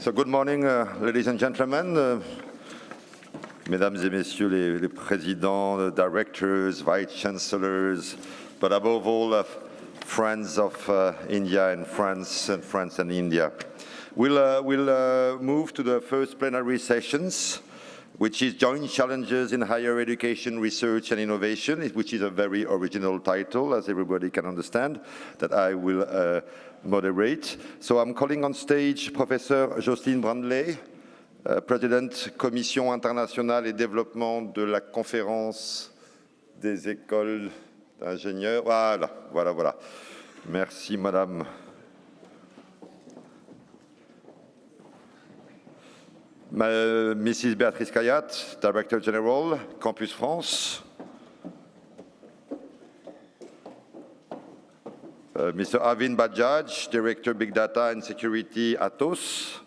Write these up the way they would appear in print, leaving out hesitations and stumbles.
So good morning, ladies and gentlemen, mesdames et messieurs les présidents, the directors, vice-chancellors, but above all, friends of India and France and India. We'll move to the first plenary sessions, which is Joint Challenges in Higher Education, Research and Innovation, which is a very original title, as everybody can understand, that I will moderate. So I'm calling on stage Professor Jocelyne Brandley, President Commission Internationale et Développement de la Conférence des Écoles d'Ingénieurs. Voilà. Merci, Madame. Mrs. Béatrice Kayat, Director General, Campus France. Mr. Arvind Bajaj, Director Big Data and Security, Atos.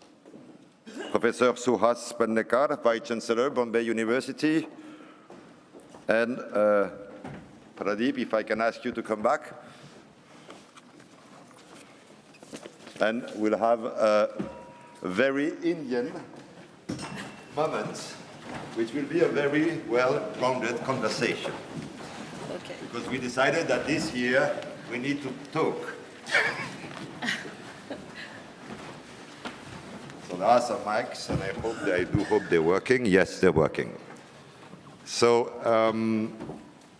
Professor Suhas Pandekar, Vice-Chancellor, Bombay University. And Pradeep, if I can ask you to come back. And we'll have a very Indian moment, which will be a very well-rounded conversation. Okay. Because we decided that this year we need to talk. So there are some mics, and I do hope they're working. Yes, they're working. So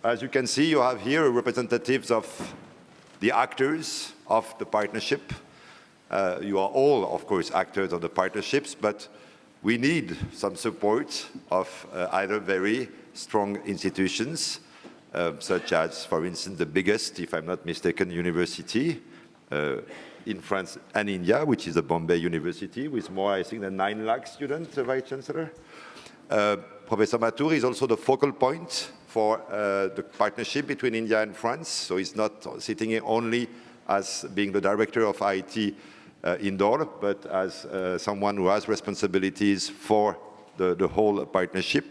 as you can see, you have here representatives of the actors of the partnership. You are all, of course, actors of the partnerships, but we need some support of either very strong institutions, such as, for instance, the biggest, if I'm not mistaken, university in France and India, which is the Bombay University, with more, I think, than 9 lakh students, Vice-Chancellor. Professor Mathur is also the focal point for the partnership between India and France, so he's not sitting here only as being the director of IT indoor, but as someone who has responsibilities for the whole partnership.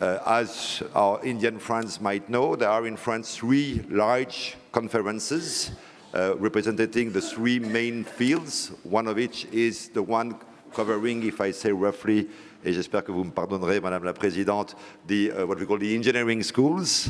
As our Indian friends might know, there are in France 3 large conferences representing the 3 main fields, one of which is the one covering, if I say roughly, et j'espère que vous me pardonnerez, Madame la Présidente, what we call the engineering schools.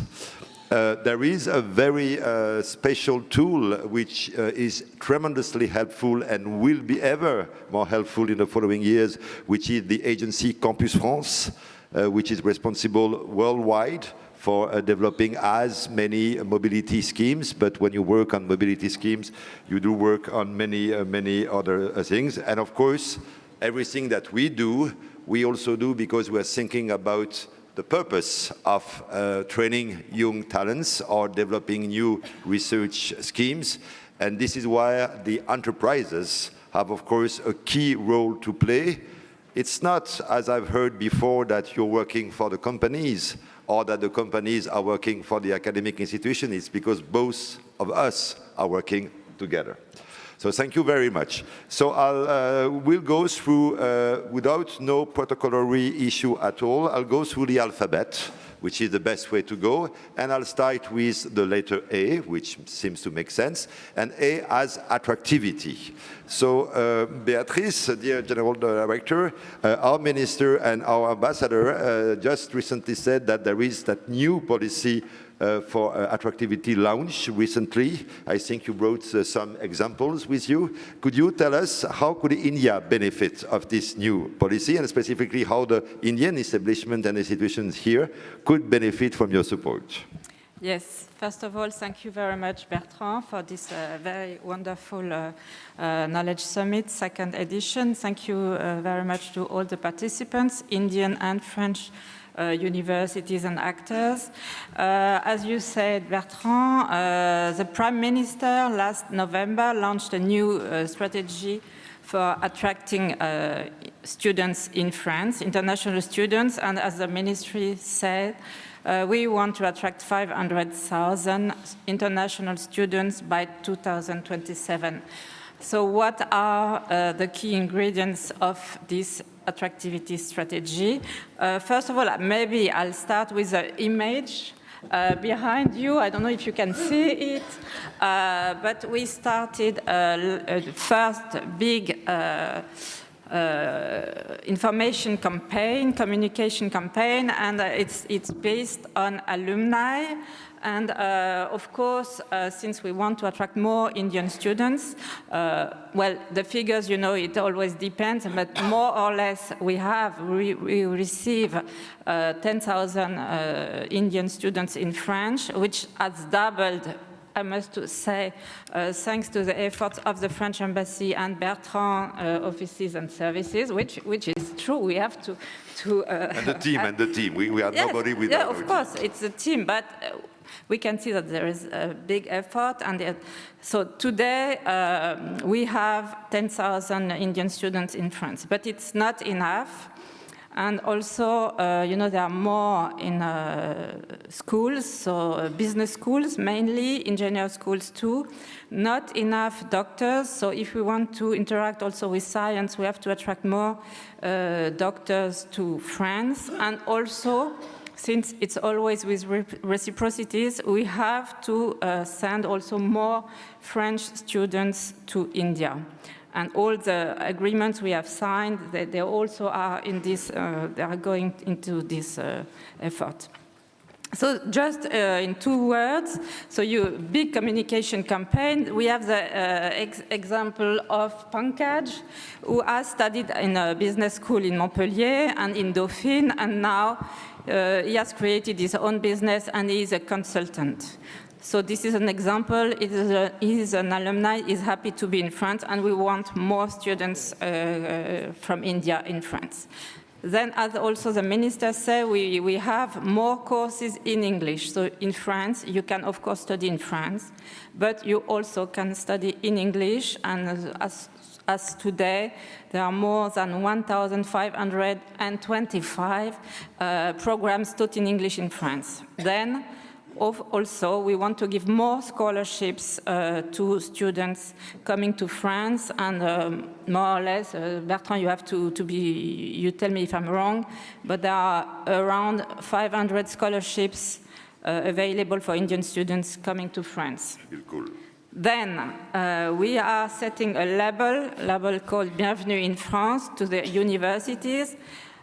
There is a very special tool which is tremendously helpful and will be ever more helpful in the following years, which is the agency Campus France, which is responsible worldwide for developing as many mobility schemes. But when you work on mobility schemes, you do work on many other things. And of course, everything that we do, we also do because we're thinking about the purpose of training young talents or developing new research schemes. And this is why the enterprises have, of course, a key role to play. It's not, as I've heard before, that you're working for the companies or that the companies are working for the academic institution. It's because both of us are working together. So thank you very much. So we'll go through, without no protocolary issue at all, I'll go through the alphabet, which is the best way to go. And I'll start with the letter A, which seems to make sense, and A as attractivity. So Beatrice, dear General Director, our Minister and our Ambassador just recently said that there is that new policy for attractivity launch recently. I think you brought some examples with you. Could you tell us how could India benefit of this new policy, and specifically how the Indian establishment and institutions here could benefit from your support? Yes, first of all, thank you very much, Bertrand, for this very wonderful Knowledge Summit, 2nd edition. Thank you very much to all the participants, Indian and French universities and actors. As you said, Bertrand, the Prime Minister last November launched a new strategy for attracting students in France, international students, and as the ministry said, we want to attract 500,000 international students by 2027. So what are the key ingredients of this attractivity strategy? First of all, maybe I'll start with the image behind you. I don't know if you can see it, but we started a first big information campaign, communication campaign, and it's based on alumni. And of course, since we want to attract more Indian students, well, the figures, you know, it always depends, but more or less we receive 10,000 Indian students in French, which has doubled, I must say, thanks to the efforts of the French Embassy and Bertrand offices and services, which is true. We have to and the team. We are yes, nobody without. Yeah, of course, it's a team, but we can see that there is a big effort. And so today we have 10,000 Indian students in France, but it's not enough. And also, you know, there are more in schools, so business schools mainly, engineer schools too. Not enough doctors, so if we want to interact also with science, we have to attract more doctors to France. And also, since it's always with reciprocities, we have to send also more French students to India. And all the agreements we have signed, they also are in this, they are going into this effort. So just in 2 words, so big communication campaign. We have the example of Pankaj, who has studied in a business school in Montpellier and in Dauphine, and now he has created his own business and he is a consultant. So this is an example. He's an alumni, he's happy to be in France, and we want more students from India in France. Then, as also the minister said, we have more courses in English. So in France, you can of course study in France, but you also can study in English, and as today, there are more than 1,525 programs taught in English in France. Then, also, we want to give more scholarships to students coming to France, and more or less, Bertrand, you have to you tell me if I'm wrong, but there are around 500 scholarships available for Indian students coming to France. Cool. Then we are setting a label called Bienvenue in France to the universities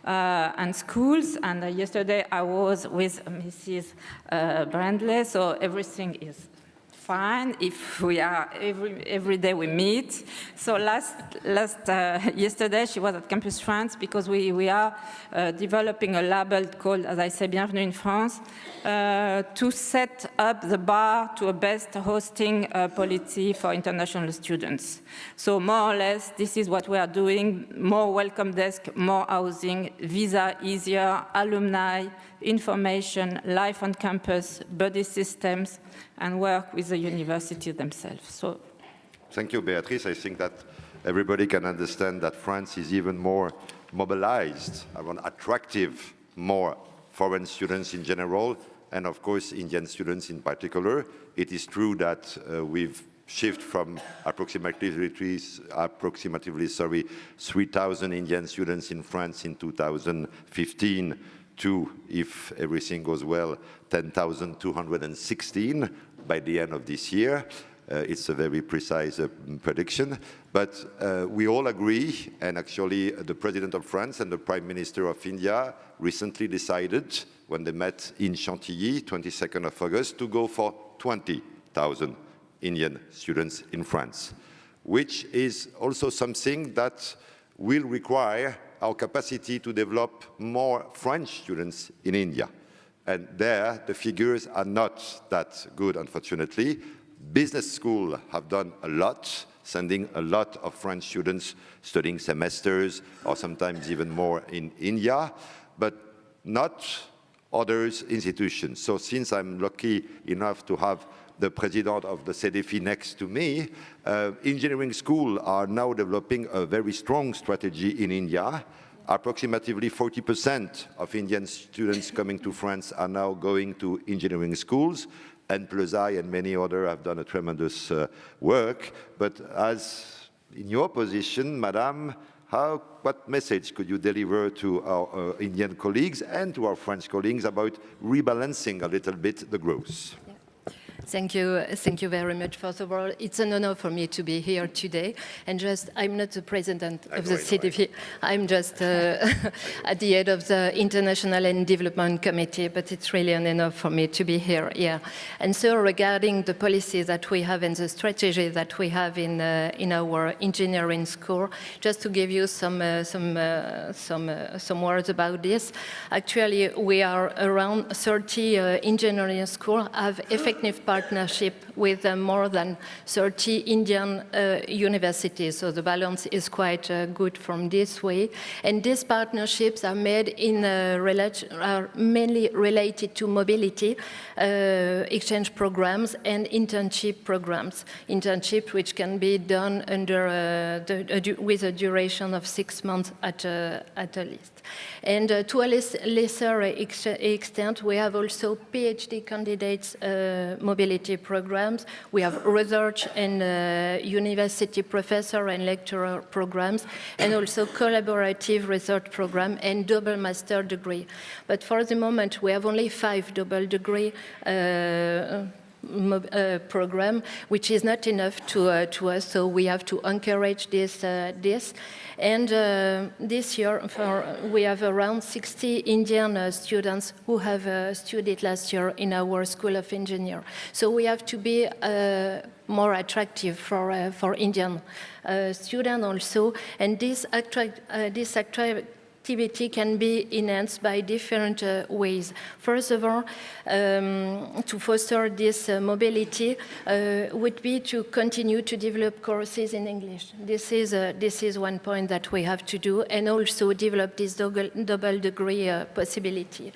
and schools, and yesterday I was with Mrs. Brandley, so everything is fine if we are every day we meet. So yesterday she was at Campus France because we are developing a label called, as I say, Bienvenue in France, to set up the bar to a best hosting policy for international students. So more or less, this is what we are doing: more welcome desk, more housing, visa easier, alumni, information, life on campus, buddy systems, and work with the university themselves. So, thank you, Beatrice. I think that everybody can understand that France is even more mobilized around attractive more foreign students in general, and of course Indian students in particular. It is true that we've shift from approximately 3,000 Indian students in France in 2015 to, if everything goes well, 10,216 by the end of this year. It's a very precise prediction, but we all agree, and actually the President of France and the Prime Minister of India recently decided, when they met in Chantilly, 22nd of August, to go for 20,000 Indian students in France, which is also something that will require our capacity to develop more French students in India. And there, the figures are not that good, unfortunately. Business schools have done a lot, sending a lot of French students studying semesters or sometimes even more in India, but not other institutions. So since I'm lucky enough to have the president of the CDFI next to me, engineering schools are now developing a very strong strategy in India. Approximately 40% of Indian students coming to France are now going to engineering schools, and Plezai and many others have done a tremendous work. But as in your position, Madame, what message could you deliver to our Indian colleagues and to our French colleagues about rebalancing a little bit the growth? Thank you very much. First of all, it's an honor for me to be here today. And I'm not the president of the CDP. I'm just at the head of the International and Development Committee, but it's really an honor for me to be here. Yeah. And so regarding the policies that we have and the strategy that we have in our engineering school, just to give you some words about this. Actually, we are around 30 engineering schools have effective partnership with more than 30 Indian universities. So the balance is quite good from this way. And these partnerships are made in are mainly related to mobility, exchange programs, and internship programs. Internship which can be done under with a duration of 6 months at least. And to a lesser extent, we have also PhD candidates mobility programs. We have research and university professor and lecturer programs, and also collaborative research program and double master degree. But for the moment, we have only 5 double degree program, which is not enough to us, so we have to encourage this. And this year, we have around 60 Indian students who have studied last year in our School of Engineering. So we have to be more attractive for Indian students also, and this activity can be enhanced by different ways. First of all, to foster this mobility would be to continue to develop courses in English. This is one point that we have to do, and also develop this double degree possibility.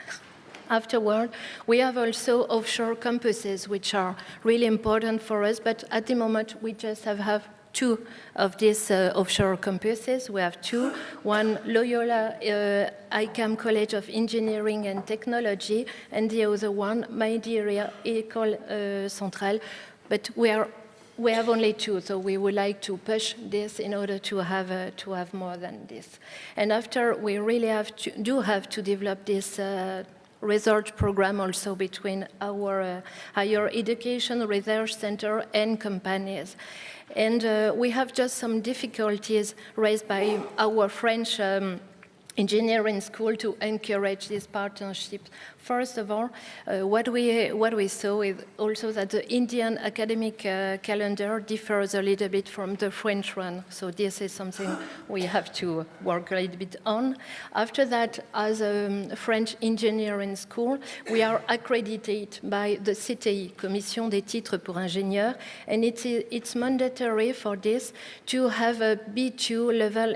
Afterward, we have also offshore campuses, which are really important for us, but at the moment we just have 2 of these offshore campuses. We have 2, one Loyola ICAM College of Engineering and Technology, and the other one, Maïdiria École Centrale. But we have only 2, so we would like to push this in order to have more than this. And after, we really have to develop this research program also between our higher education research center and companies. And we have just some difficulties raised by our French engineering school to encourage this partnership. First of all, what we saw is also that the Indian academic calendar differs a little bit from the French one. So this is something we have to work a little bit on. After that, as a French engineering school, we are accredited by the CTI, Commission des titres pour ingénieurs, and it's mandatory for this to have a B2 level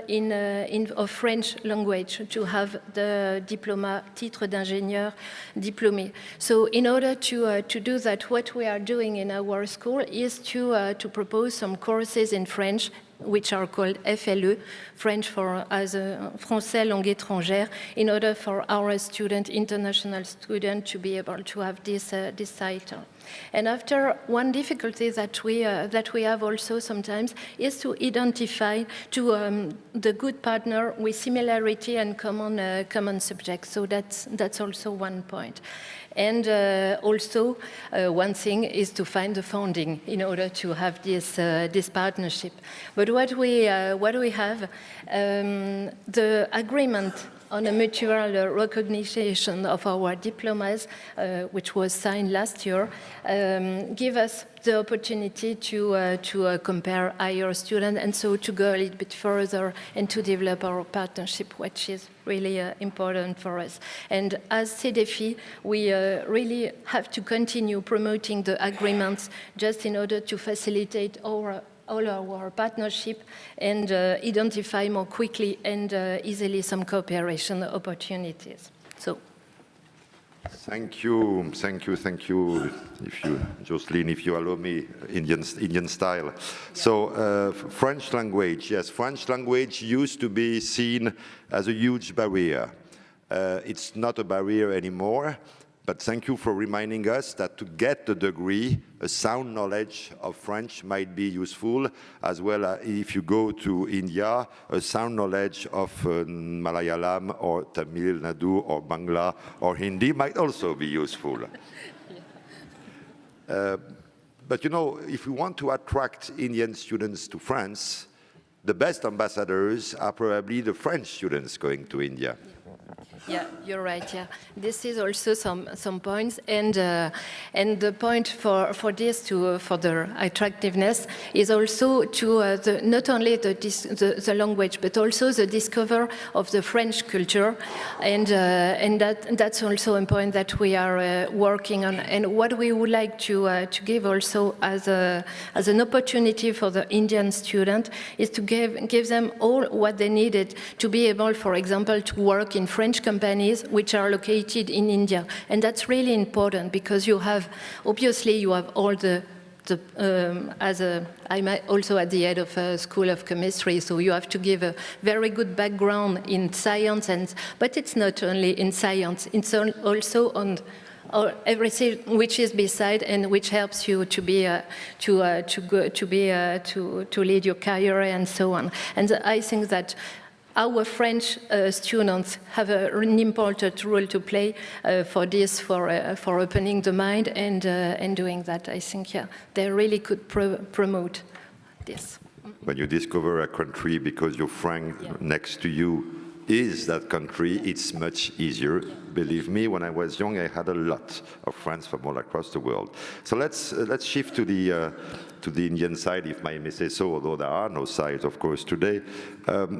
of French language, to have the diploma, titre d'ingénieur, diplômé. So in order to do that, what we are doing in our school is to propose some courses in French, which are called FLE, French as a Français langue étrangère, in order for our international student, to be able to have this title. And after, one difficulty that we have also sometimes is to identify the good partner with similarity and common subjects. So that's also one point. And also, one thing is to find the funding in order to have this partnership. But what we have, the agreement on a mutual recognition of our diplomas, which was signed last year, give us the opportunity to compare higher students, and so to go a little bit further and to develop our partnership, which is really important for us. And as CDFI, we really have to continue promoting the agreements just in order to facilitate all our partnership and identify more quickly and easily some cooperation opportunities. So. Thank you. If you, Jocelyne, if you allow me, Indian style. Yeah. So French language, yes, French language used to be seen as a huge barrier. It's not a barrier anymore. But thank you for reminding us that to get the degree, a sound knowledge of French might be useful, as well as if you go to India, a sound knowledge of Malayalam or Tamil Nadu or Bangla or Hindi might also be useful. But you know, if we want to attract Indian students to France, the best ambassadors are probably the French students going to India. Yeah, you're right. Yeah, this is also some points, and the point for this for the attractiveness is also to not only the language but also the discover of the French culture, and that's also a point that we are working on, and what we would like to give also as an opportunity for the Indian student is to give them all what they needed to be able, for example, to work in French companies which are located in India. And that's really important because obviously you have all I'm also at the head of a school of chemistry, so you have to give a very good background in science, but it's not only in science, it's also on everything which is beside and which helps you to lead your career and so on. And I think that our French students have an important role to play for this, for opening the mind and doing that. I think, yeah, they really could promote this. When you discover a country because your friend next to you is that country, it's much easier. Believe me, when I was young, I had a lot of friends from all across the world. So let's shift to the Indian side, if I may say so, although there are no sides, of course, today.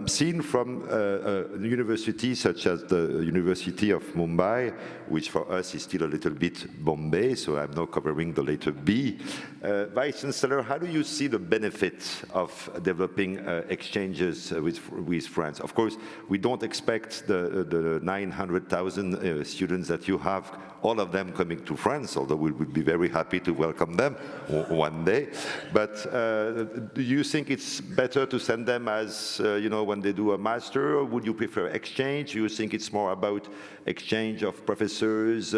Seen from a university such as the University of Mumbai, which for us is still a little bit Bombay, so I'm now covering the letter B. Vice Chancellor, how do you see the benefit of developing exchanges with France? Of course, we don't expect the 900,000 students that you have, all of them coming to France, although we would be very happy to welcome them one day. But do you think it's better to send them as, when they do a master, or would you prefer exchange? Do you think it's more about exchange of professors,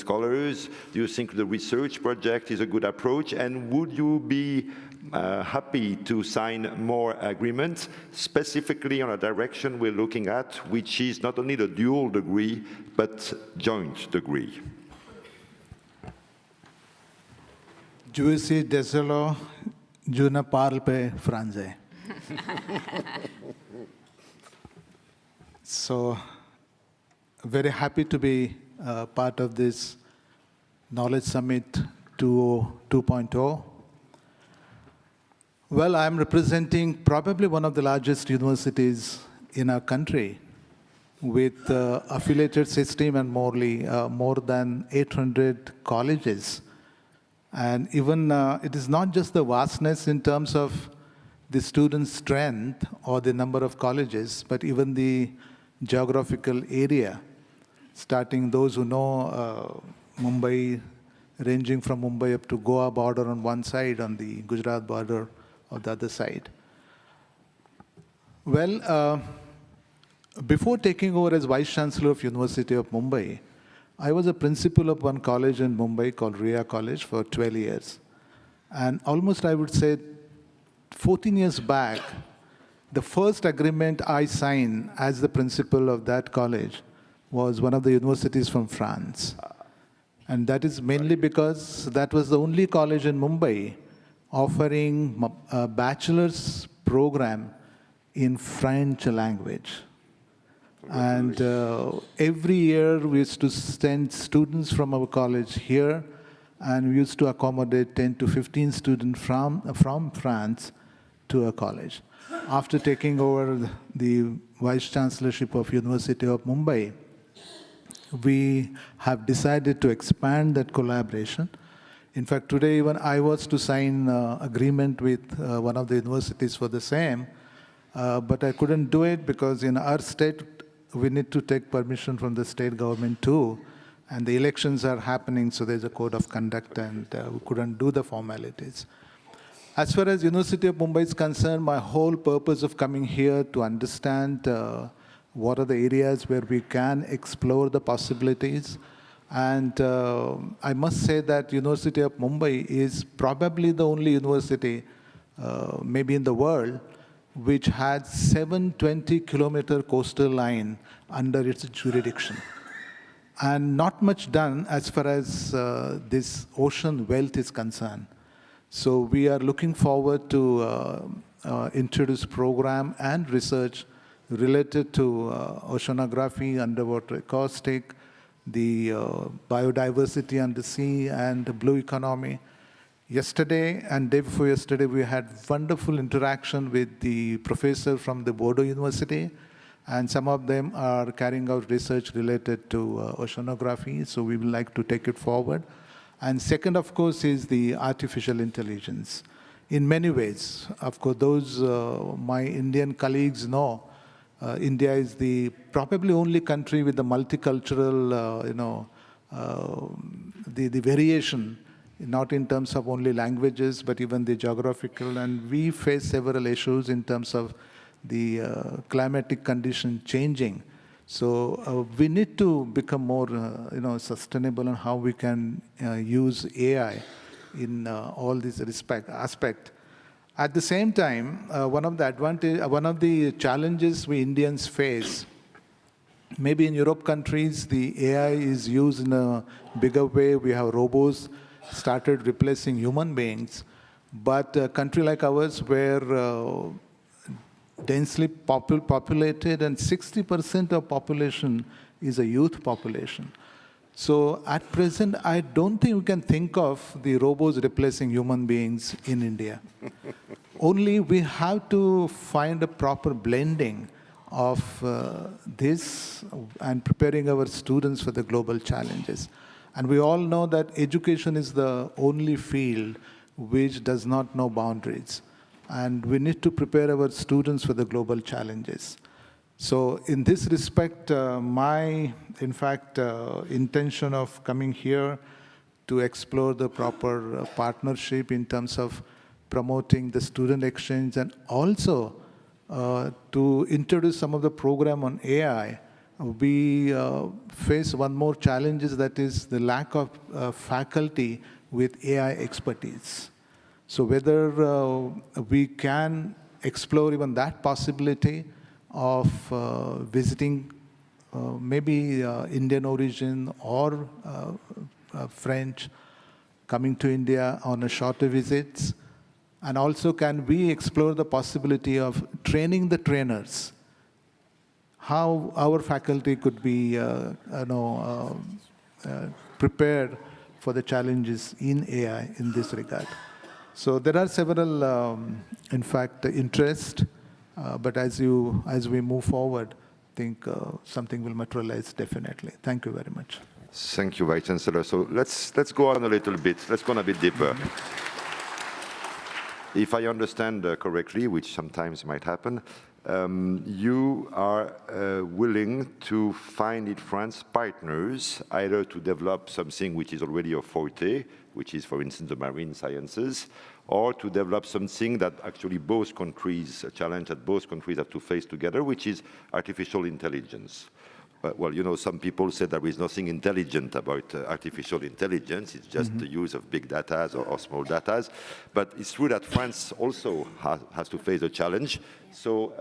scholars? Do you think the research project is a good approach? And would you be happy to sign more agreements, specifically on a direction we're looking at, which is not only the dual degree, but joint degree? Je suis désolé, je ne parle pas français. So, very happy to be part of this Knowledge Summit 2.0. Well, I'm representing probably one of the largest universities in our country with affiliated system and more than 800 colleges. And even it is not just the vastness in terms of the student strength or the number of colleges, but even the geographical area, starting those who know Mumbai, ranging from Mumbai up to Goa border on one side, on the Gujarat border on the other side. Well, before taking over as Vice Chancellor of University of Mumbai, I was a principal of one college in Mumbai called RIA College for 12 years. And almost, I would say, 14 years back, the first agreement I signed as the principal of that college was one of the universities from France. And that is mainly because that was the only college in Mumbai offering a bachelor's program in French language. And every year we used to send students from our college here, and we used to accommodate 10 to 15 students from France to a college. After taking over the Vice Chancellorship of University of Mumbai, we have decided to expand that collaboration. In fact, today even I was to sign agreement with one of the universities for the same, but I couldn't do it because in our state, we need to take permission from the state government too, and the elections are happening, so there's a code of conduct, and we couldn't do the formalities. As far as University of Mumbai is concerned, my whole purpose of coming here to understand what are the areas where we can explore the possibilities. And I must say that University of Mumbai is probably the only university, maybe in the world, which had 720-kilometer coastal line under its jurisdiction. And not much done as far as this ocean wealth is concerned. So we are looking forward to introduce program and research related to oceanography, underwater acoustic, the biodiversity under sea, and the blue economy. Yesterday and day before yesterday, we had wonderful interaction with the professor from the Bordeaux University, and some of them are carrying out research related to oceanography, so we would like to take it forward. And second, of course, is the artificial intelligence. In many ways, of course, those my Indian colleagues know, India is the probably only country with the multicultural, the variation, not in terms of only languages, but even the geographical. And we face several issues in terms of the climatic condition changing. So we need to become more, sustainable on how we can use AI in all these aspects. At the same time, one of the challenges we Indians face, maybe in Europe countries, the AI is used in a bigger way. We have robots started replacing human beings. But a country like ours, where densely populated and 60% of population is a youth population. So at present, I don't think we can think of the robots replacing human beings in India. Only we have to find a proper blending of this and preparing our students for the global challenges. And we all know that education is the only field which does not know boundaries. And we need to prepare our students for the global challenges. So in this respect, my intention of coming here to explore the proper partnership in terms of promoting the student exchange and also to introduce some of the program on AI. We face one more challenge, that is the lack of faculty with AI expertise. So whether we can explore even that possibility of visiting maybe Indian origin or French coming to India on a shorter visits, and also can we explore the possibility of training the trainers, how our faculty could be prepared for the challenges in AI in this regard. So there are several, interest, but as we move forward, I think something will materialize definitely. Thank you very much. Thank you, Vice Chancellor. So let's go on a little bit. Let's go on a bit deeper. If I understand correctly, which sometimes might happen, you are willing to find in France partners, either to develop something which is already a forte, which is, for instance, the marine sciences, or to develop something that actually both countries, a challenge that both countries have to face together, which is artificial intelligence. Well, some people say there is nothing intelligent about artificial intelligence. It's just the use of big data or small data. But it's true that France also has to face a challenge. So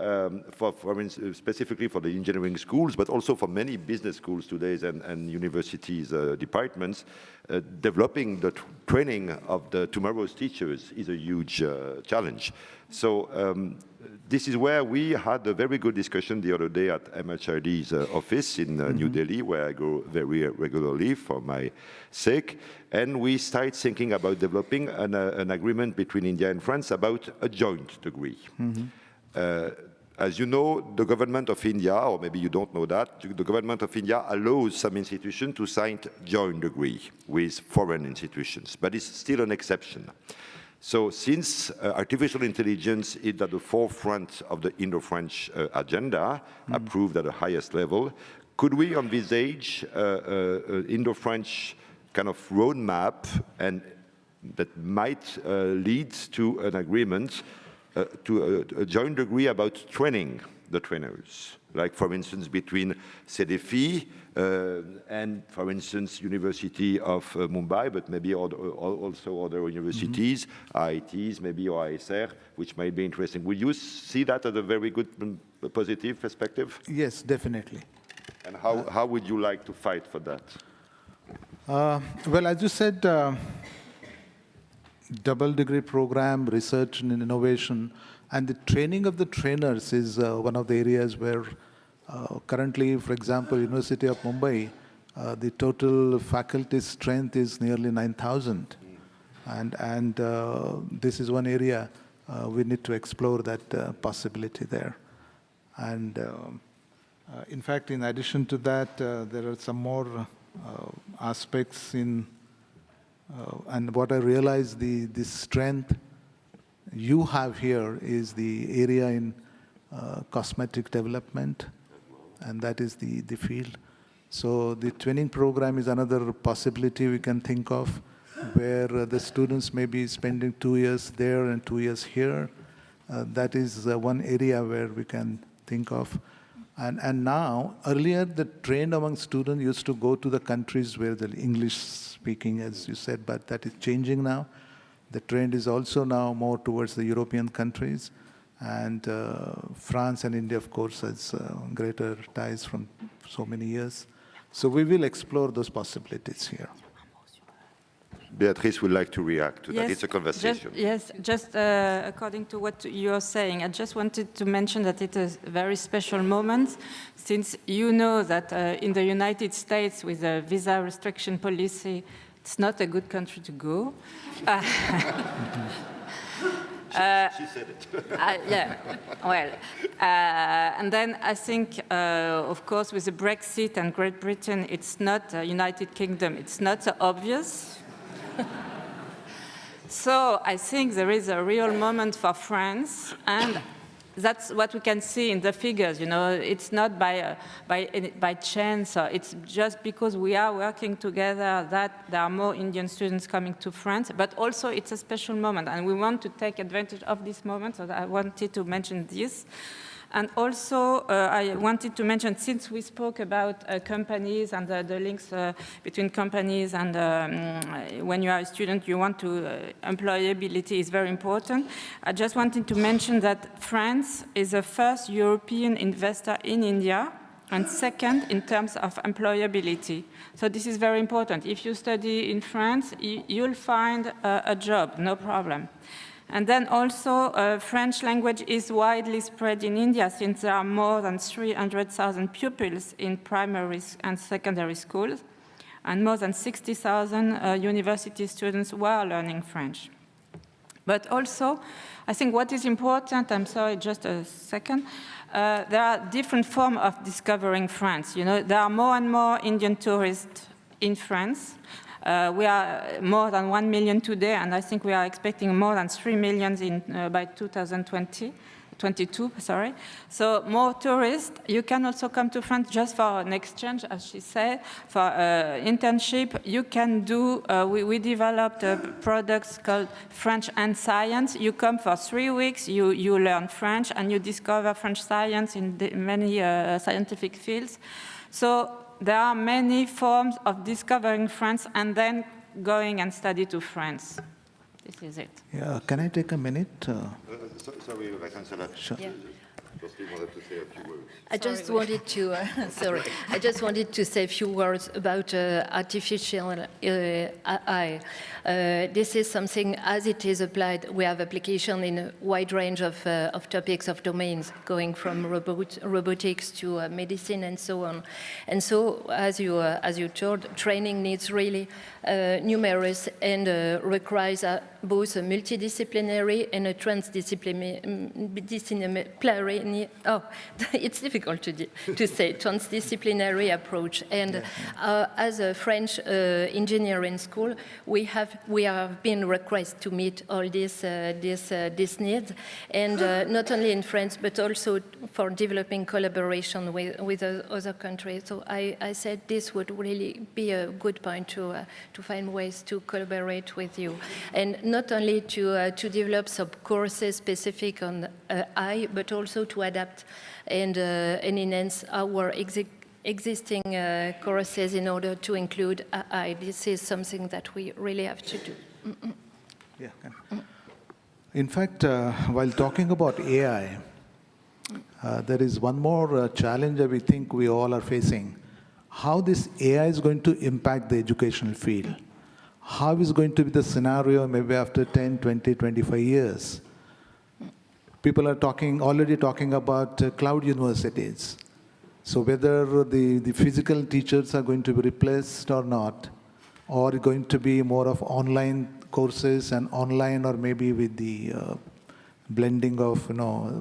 for instance, specifically for the engineering schools, but also for many business schools today and universities departments, developing the training of the tomorrow's teachers is a huge challenge. So this is where we had a very good discussion the other day at MHRD's office in New Delhi, where I go very regularly for my sake. And we started thinking about developing an agreement between India and France about a joint degree. As you know, the government of India, or maybe you don't know that, the government of India allows some institutions to sign joint degree with foreign institutions, but it's still an exception. So since artificial intelligence is at the forefront of the Indo-French agenda, approved at the highest level, could we envisage an Indo-French kind of roadmap and that might lead to an agreement to a joint degree about training the trainers, like, for instance, between CDFI and, for instance, University of Mumbai, but maybe also other universities, IITs, maybe, or ISR, which might be interesting. Would you see that as a very good, positive perspective? Yes, definitely. And how would you like to fight for that? Well, as you said, double degree program, research and innovation, and the training of the trainers is one of the areas where currently, for example, University of Mumbai, the total faculty strength is nearly 9,000. And this is one area we need to explore that possibility there. And in fact, in addition to that, there are some more aspects in, and what I realize the strength you have here is the area in cosmetic development, and that is the field. So the training program is another possibility we can think of, where the students may be spending 2 years there and 2 years here. That is one area where we can think of. And now, earlier the trend among students used to go to the countries where the English speaking, as you said, but that is changing now. The trend is also now more towards the European countries. And France and India, of course, has greater ties from so many years. So we will explore those possibilities here. Beatrice would like to react to that. Yes, It's a conversation. Just according to what you're saying, I just wanted to mention that it is a very special moment, since you know that in the United States, with a visa restriction policy, it's not a good country to go. She said it. Yeah, well, and then I think, of course, with the Brexit and Great Britain, it's not United Kingdom, it's not so obvious. So I think there is a real moment for France, and that's what we can see in the figures. You know, it's not by chance. It's just because we are working together that there are more Indian students coming to France. But also, it's a special moment, and we want to take advantage of this moment. So I wanted to mention this. And also, I wanted to mention, since we spoke about companies and the links between companies, and when you are a student, you want to, employability is very important. I just wanted to mention that France is the first European investor in India, and second in terms of employability. So this is very important. If you study in France, you'll find a job, no problem. And then also, French language is widely spread in India, since there are more than 300,000 pupils in primary and secondary schools, and more than 60,000 university students who are learning French. But also, I think what is important, I'm sorry, just a second, there are different forms of discovering France. You know, there are more and more Indian tourists in France. We are more than 1 million today, and I think we are expecting more than 3 million by 2022. Sorry. So more tourists. You can also come to France just for an exchange, as she said, for internship. You can do. We developed products called French and Science. You come for 3 weeks. You learn French, and you discover French science in many scientific fields. So there are many forms of discovering France and then going and study to France. This is it. Yeah, can I take a minute? Sorry, Chancellor. Sure. Yeah. Just wanted to say a few words. I just wanted to, I just wanted to say a few words about artificial AI. This is something, as it is applied, we have application in a wide range of topics, of domains, going from robotics to medicine and so on. And so, as you told, training needs really numerous and requires both a multidisciplinary and a transdisciplinary, it's difficult to say, transdisciplinary approach. And as a French engineering school, we have been requested to meet all these needs, and not only in France, but also for developing collaboration with other countries. So I said this would really be a good point to find ways to collaborate with you, and not only to develop some courses specific on AI, but also to adapt and enhance our existing courses in order to include AI. This is something that we really have to do. Yeah. In fact, while talking about AI, there is one more challenge that we think we all are facing: how this AI is going to impact the educational field. how is going to be the scenario maybe after 10, 20, 25 years? People are already talking about cloud universities. So whether the physical teachers are going to be replaced or not, or going to be more of online courses and online, or maybe with the blending of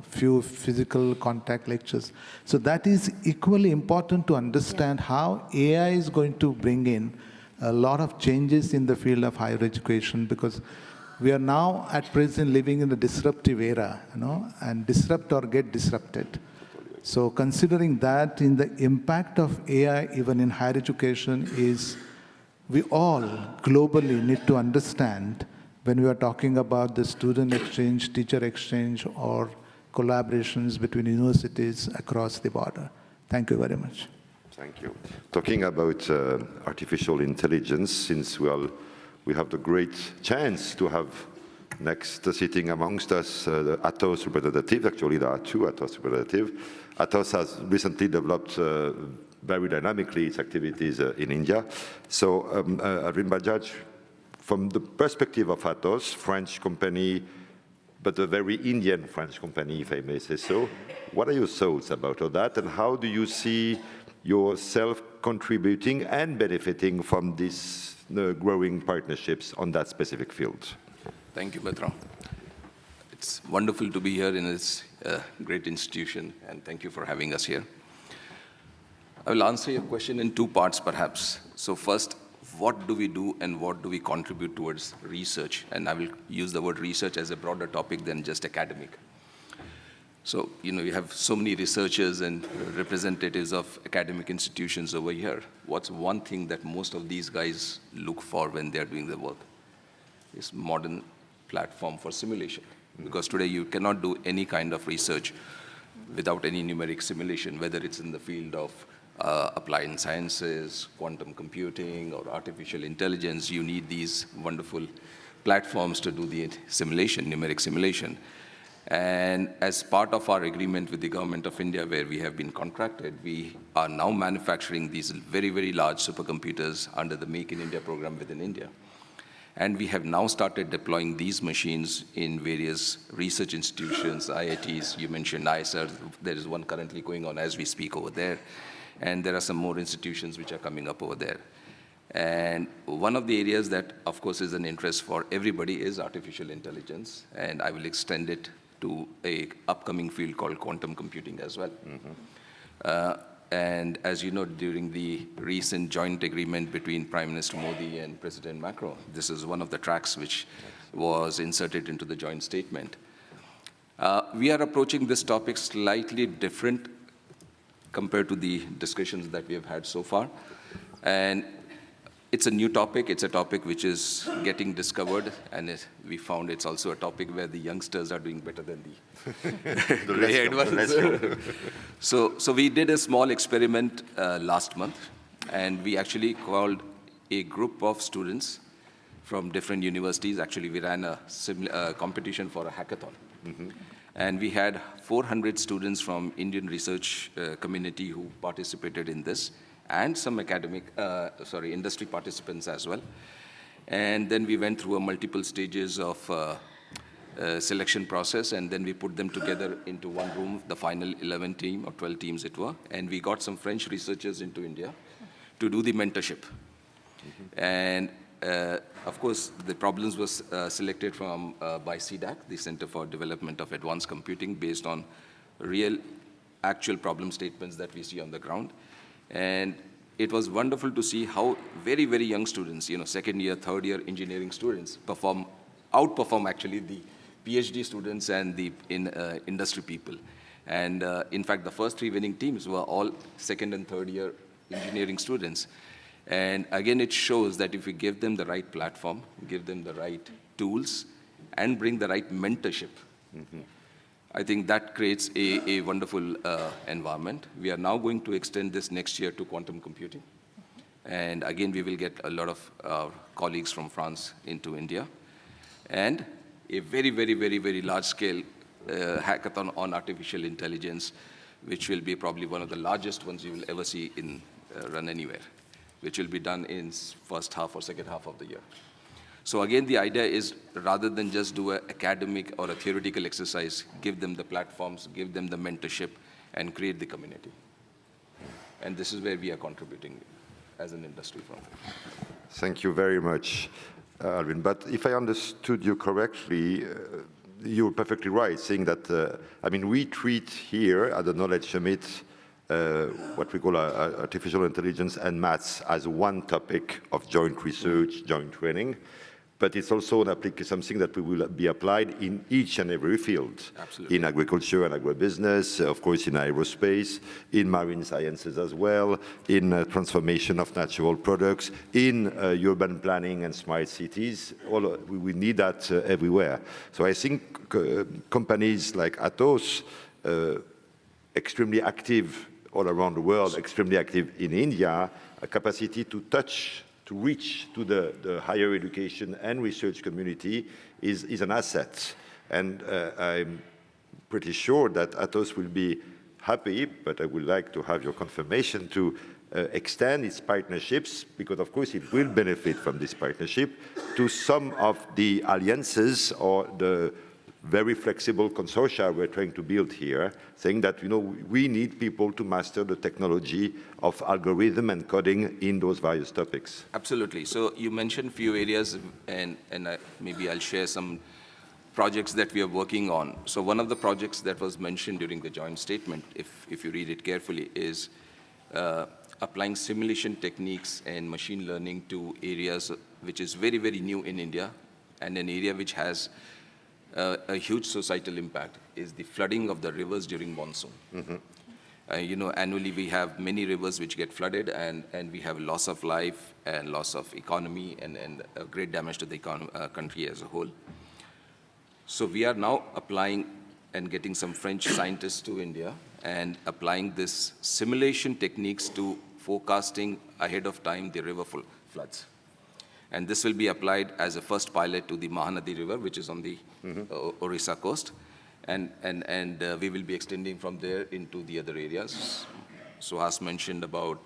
few physical contact lectures. So that is equally important to understand how AI is going to bring in a lot of changes in the field of higher education, because we are now at present living in a disruptive era, and disrupt or get disrupted. So considering that, in the impact of AI even in higher education, is we all globally need to understand when we are talking about the student exchange, teacher exchange, or collaborations between universities across the border. Thank you very much. Thank you. Talking about artificial intelligence, since we have the great chance to have next sitting amongst us the Atos representative. Actually, there are two Atos representatives. Atos has recently developed very dynamically its activities in India. So, Arvind Bajaj, from the perspective of Atos, French company, but a very Indian French company, if I may say so, what are your thoughts about all that, and how do you see yourself contributing and benefiting from these growing partnerships on that specific field? Thank you, Bertrand. It's wonderful to be here in this great institution, and thank you for having us here. I will answer your question in two parts, perhaps. So first, what do we do and what do we contribute towards research? And I will use the word research as a broader topic than just academic. So, you have so many researchers and representatives of academic institutions over here. What's one thing that most of these guys look for when they're doing their work? Is modern platform for simulation. Because today you cannot do any kind of research without any numeric simulation, whether it's in the field of applied sciences, quantum computing, or artificial intelligence. You need these wonderful platforms to do the simulation, numeric simulation. And as part of our agreement with the Government of India, where we have been contracted, we are now manufacturing these very, very large supercomputers under the Make in India program within India. And we have now started deploying these machines in various research institutions, IITs. You mentioned ISR. There is one currently going on as we speak over there. And there are some more institutions which are coming up over there. And one of the areas that, of course, is an interest for everybody is artificial intelligence. And I will extend it to an upcoming field called quantum computing as well. Mm-hmm. And as you know, during the recent joint agreement between Prime Minister Modi and President Macron, this is one of the tracks which was inserted into the joint statement. We are approaching this topic slightly different compared to the discussions that we have had so far. And it's a new topic. It's a topic which is getting discovered, and we found it's also a topic where the youngsters are doing better than the gray-haired ones. So we did a small experiment last month, and we actually called a group of students from different universities. Actually, we ran a competition for a hackathon. Mm-hmm. And we had 400 students from Indian research community who participated in this, and some industry participants as well. And then we went through a multiple stages of selection process, and then we put them together into one room, the final 11 team or 12 teams it were, and we got some French researchers into India to do the mentorship. Mm-hmm. And of course, the problems was selected from by CDAC, the Center for Development of Advanced Computing, based on real, actual problem statements that we see on the ground. And it was wonderful to see how very, very young students, second year, third year engineering students outperform actually the PhD students and the industry people. And in fact, the first three winning teams were all second and third year engineering students. And again, it shows that if we give them the right platform, give them the right tools, and bring the right mentorship, mm-hmm. I think that creates a wonderful environment. We are now going to extend this next year to quantum computing. And again, we will get a lot of colleagues from France into India. And a very, very, very, very large-scale hackathon on artificial intelligence, which will be probably one of the largest ones you will ever see run anywhere, which will be done in first half or second half of the year. So again, the idea is rather than just do an academic or a theoretical exercise, give them the platforms, give them the mentorship, and create the community. And this is where we are contributing as an industry from. Thank you very much, Alvin. But if I understood you correctly, you're perfectly right, saying that, I mean, we treat here at the Knowledge Summit what we call artificial intelligence and maths as one topic of joint research, joint training. But it's also something that will be applied in each and every field. Absolutely. In agriculture and agribusiness, of course in aerospace, in marine sciences as well, in transformation of natural products, in urban planning and smart cities. We need that everywhere. So I think companies like Atos, extremely active all around the world, extremely active in India, a capacity to reach to the higher education and research community is an asset. And I'm pretty sure that Atos will be happy, but I would like to have your confirmation to extend its partnerships, because of course it will benefit from this partnership, to some of the alliances or the very flexible consortia we're trying to build here, saying that, you know, we need people to master the technology of algorithm and coding in those various topics. Absolutely. So you mentioned a few areas, and maybe I'll share some projects that we are working on. So one of the projects that was mentioned during the joint statement, if you read it carefully, is applying simulation techniques and machine learning to areas which is very, very new in India, and an area which has a huge societal impact is the flooding of the rivers during monsoon. Mm-hmm. You know, annually we have many rivers which get flooded, and we have loss of life and loss of economy and great damage to the country as a whole. So we are now applying and getting some French scientists to India and applying this simulation techniques to forecasting ahead of time the river floods. And this will be applied as a first pilot to the Mahanadi River, which is on the Orissa coast. And we will be extending from there into the other areas. Suhas mentioned about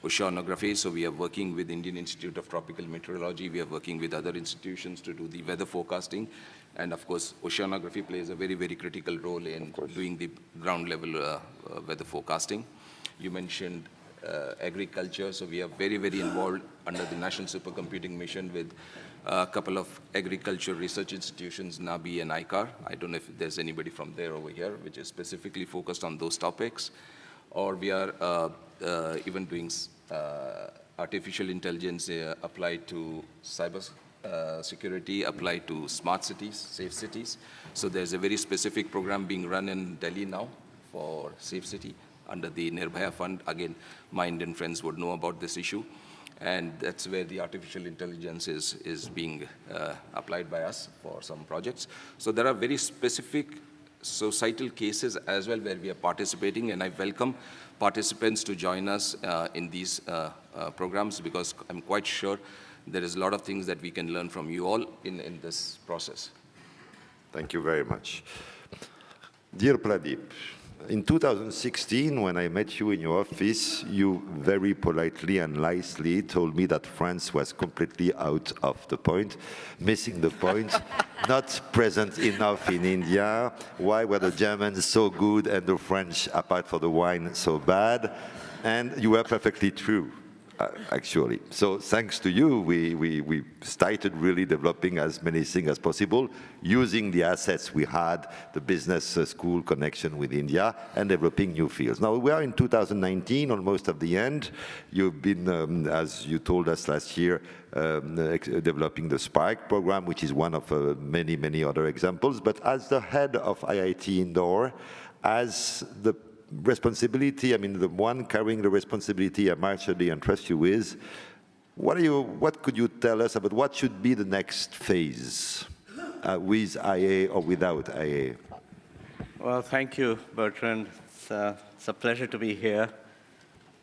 oceanography. So we are working with Indian Institute of Tropical Meteorology. We are working with other institutions to do the weather forecasting. And of course, oceanography plays a very, very critical role in doing the ground level weather forecasting. You mentioned agriculture, so we are very, very involved under the National Supercomputing Mission with a couple of agriculture research institutions, NABI and ICAR. I don't know if there's anybody from there over here, which is specifically focused on those topics. Or we are even doing artificial intelligence applied to cyber security, applied to smart cities, safe cities. So there's a very specific program being run in Delhi now for safe city under the Nirbhaya Fund. Again, my Indian friends would know about this issue. And that's where the artificial intelligence is being applied by us for some projects. So there are very specific societal cases as well where we are participating, and I welcome participants to join us in these programs, because I'm quite sure there is a lot of things that we can learn from you all in this process. Thank you very much. Dear Pradeep, in 2016, when I met you in your office, you very politely and nicely told me that France was completely out of the point, missing the point, not present enough in India. Why were the Germans so good and the French, apart from the wine, so bad? And you were perfectly true. Actually. So thanks to you, we started really developing as many things as possible, using the assets we had, the business school connection with India, and developing new fields. Now, we are in 2019, almost at the end. You've been, as you told us last year, developing the Spark program, which is one of many, many other examples. But as the head of IIT Indore, as the responsibility, I mean, the one carrying the responsibility I marginally entrust you with, what could you tell us about what should be the next phase with IA or without IA? Well, thank you, Bertrand. It's a pleasure to be here.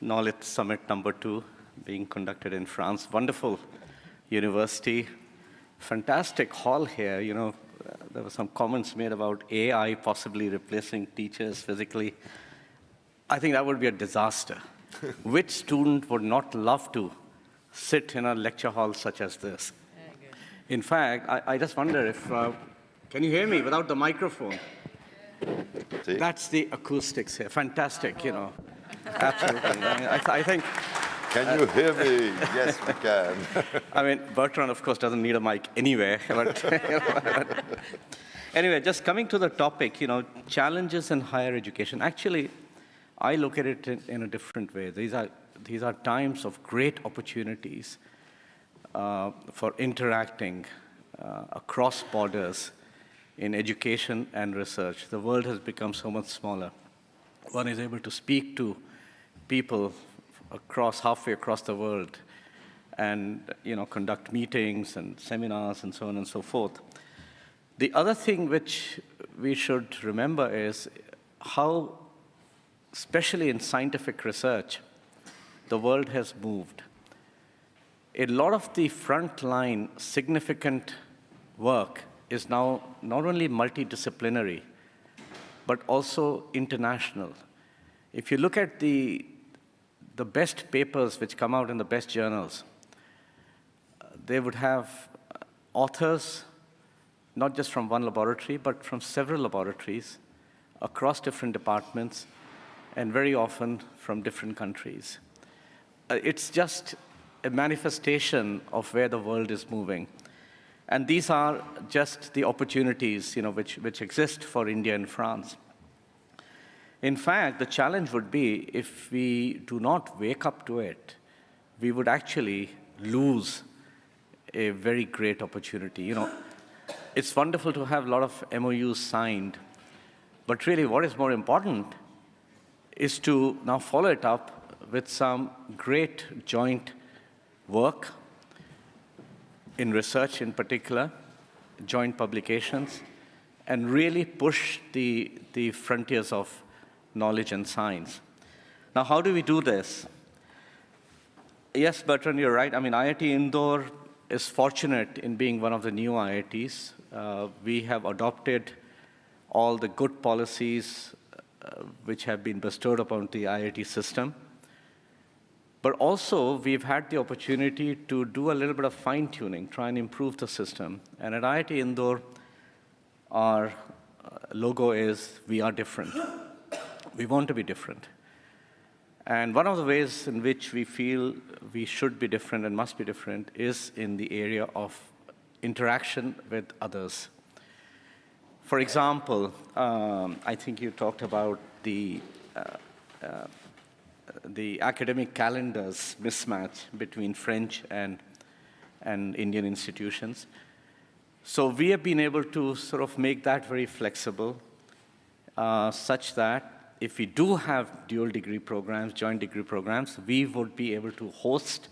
Knowledge Summit #2 being conducted in France. Wonderful university, fantastic hall here. You know, there were some comments made about AI possibly replacing teachers physically. I think that would be a disaster. Which student would not love to sit in a lecture hall such as this? In fact, I just wonder if, can you hear me without the microphone? See? That's the acoustics here. Fantastic, you know. Absolutely. I think, Can you hear me? Yes, we can. I mean, Bertrand, of course, doesn't need a mic anywhere. But, anyway, just coming to the topic, you know, challenges in higher education. Actually, I look at it in a different way. These are times of great opportunities for interacting across borders in education and research. The world has become so much smaller. One is able to speak to people halfway across the world and, you know, conduct meetings and seminars and so on and so forth. The other thing which we should remember is how, especially in scientific research, the world has moved. A lot of the frontline significant work is now not only multidisciplinary, but also international. If you look at the best papers which come out in the best journals, they would have authors, not just from one laboratory, but from several laboratories across different departments, and very often from different countries. It's just a manifestation of where the world is moving. And these are just the opportunities, you know, which exist for India and France. In fact, the challenge would be if we do not wake up to it, we would actually lose a very great opportunity. You know, it's wonderful to have a lot of MOUs signed, but really what is more important is to now follow it up with some great joint work in research in particular, joint publications, and really push the frontiers of knowledge and science. Now, how do we do this? Yes, Bertrand, you're right. I mean, IIT Indore is fortunate in being one of the new IITs. We have adopted all the good policies which have been bestowed upon the IIT system. But also, we've had the opportunity to do a little bit of fine-tuning, try and improve the system. And at IIT Indore, our logo is, we are different. We want to be different. And one of the ways in which we feel we should be different and must be different is in the area of interaction with others. For example, I think you talked about the academic calendars mismatch between French and Indian institutions. So we have been able to sort of make that very flexible, such that if we do have dual degree programs, joint degree programs, we would be able to host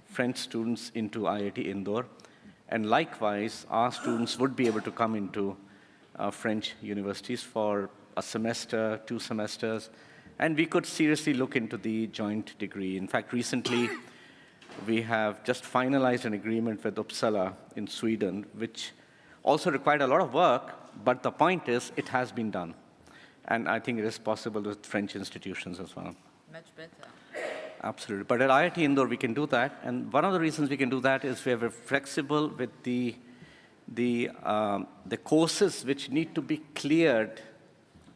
French students into IIT Indore. And likewise, our students would be able to come into French universities for a semester, 2 semesters, and we could seriously look into the joint degree. In fact, recently, we have just finalized an agreement with Uppsala in Sweden, which also required a lot of work, but the point is, it has been done. And I think it is possible with French institutions as well. Much better. Absolutely. But at IIT Indore, we can do that. And one of the reasons we can do that is we are very flexible with the courses which need to be cleared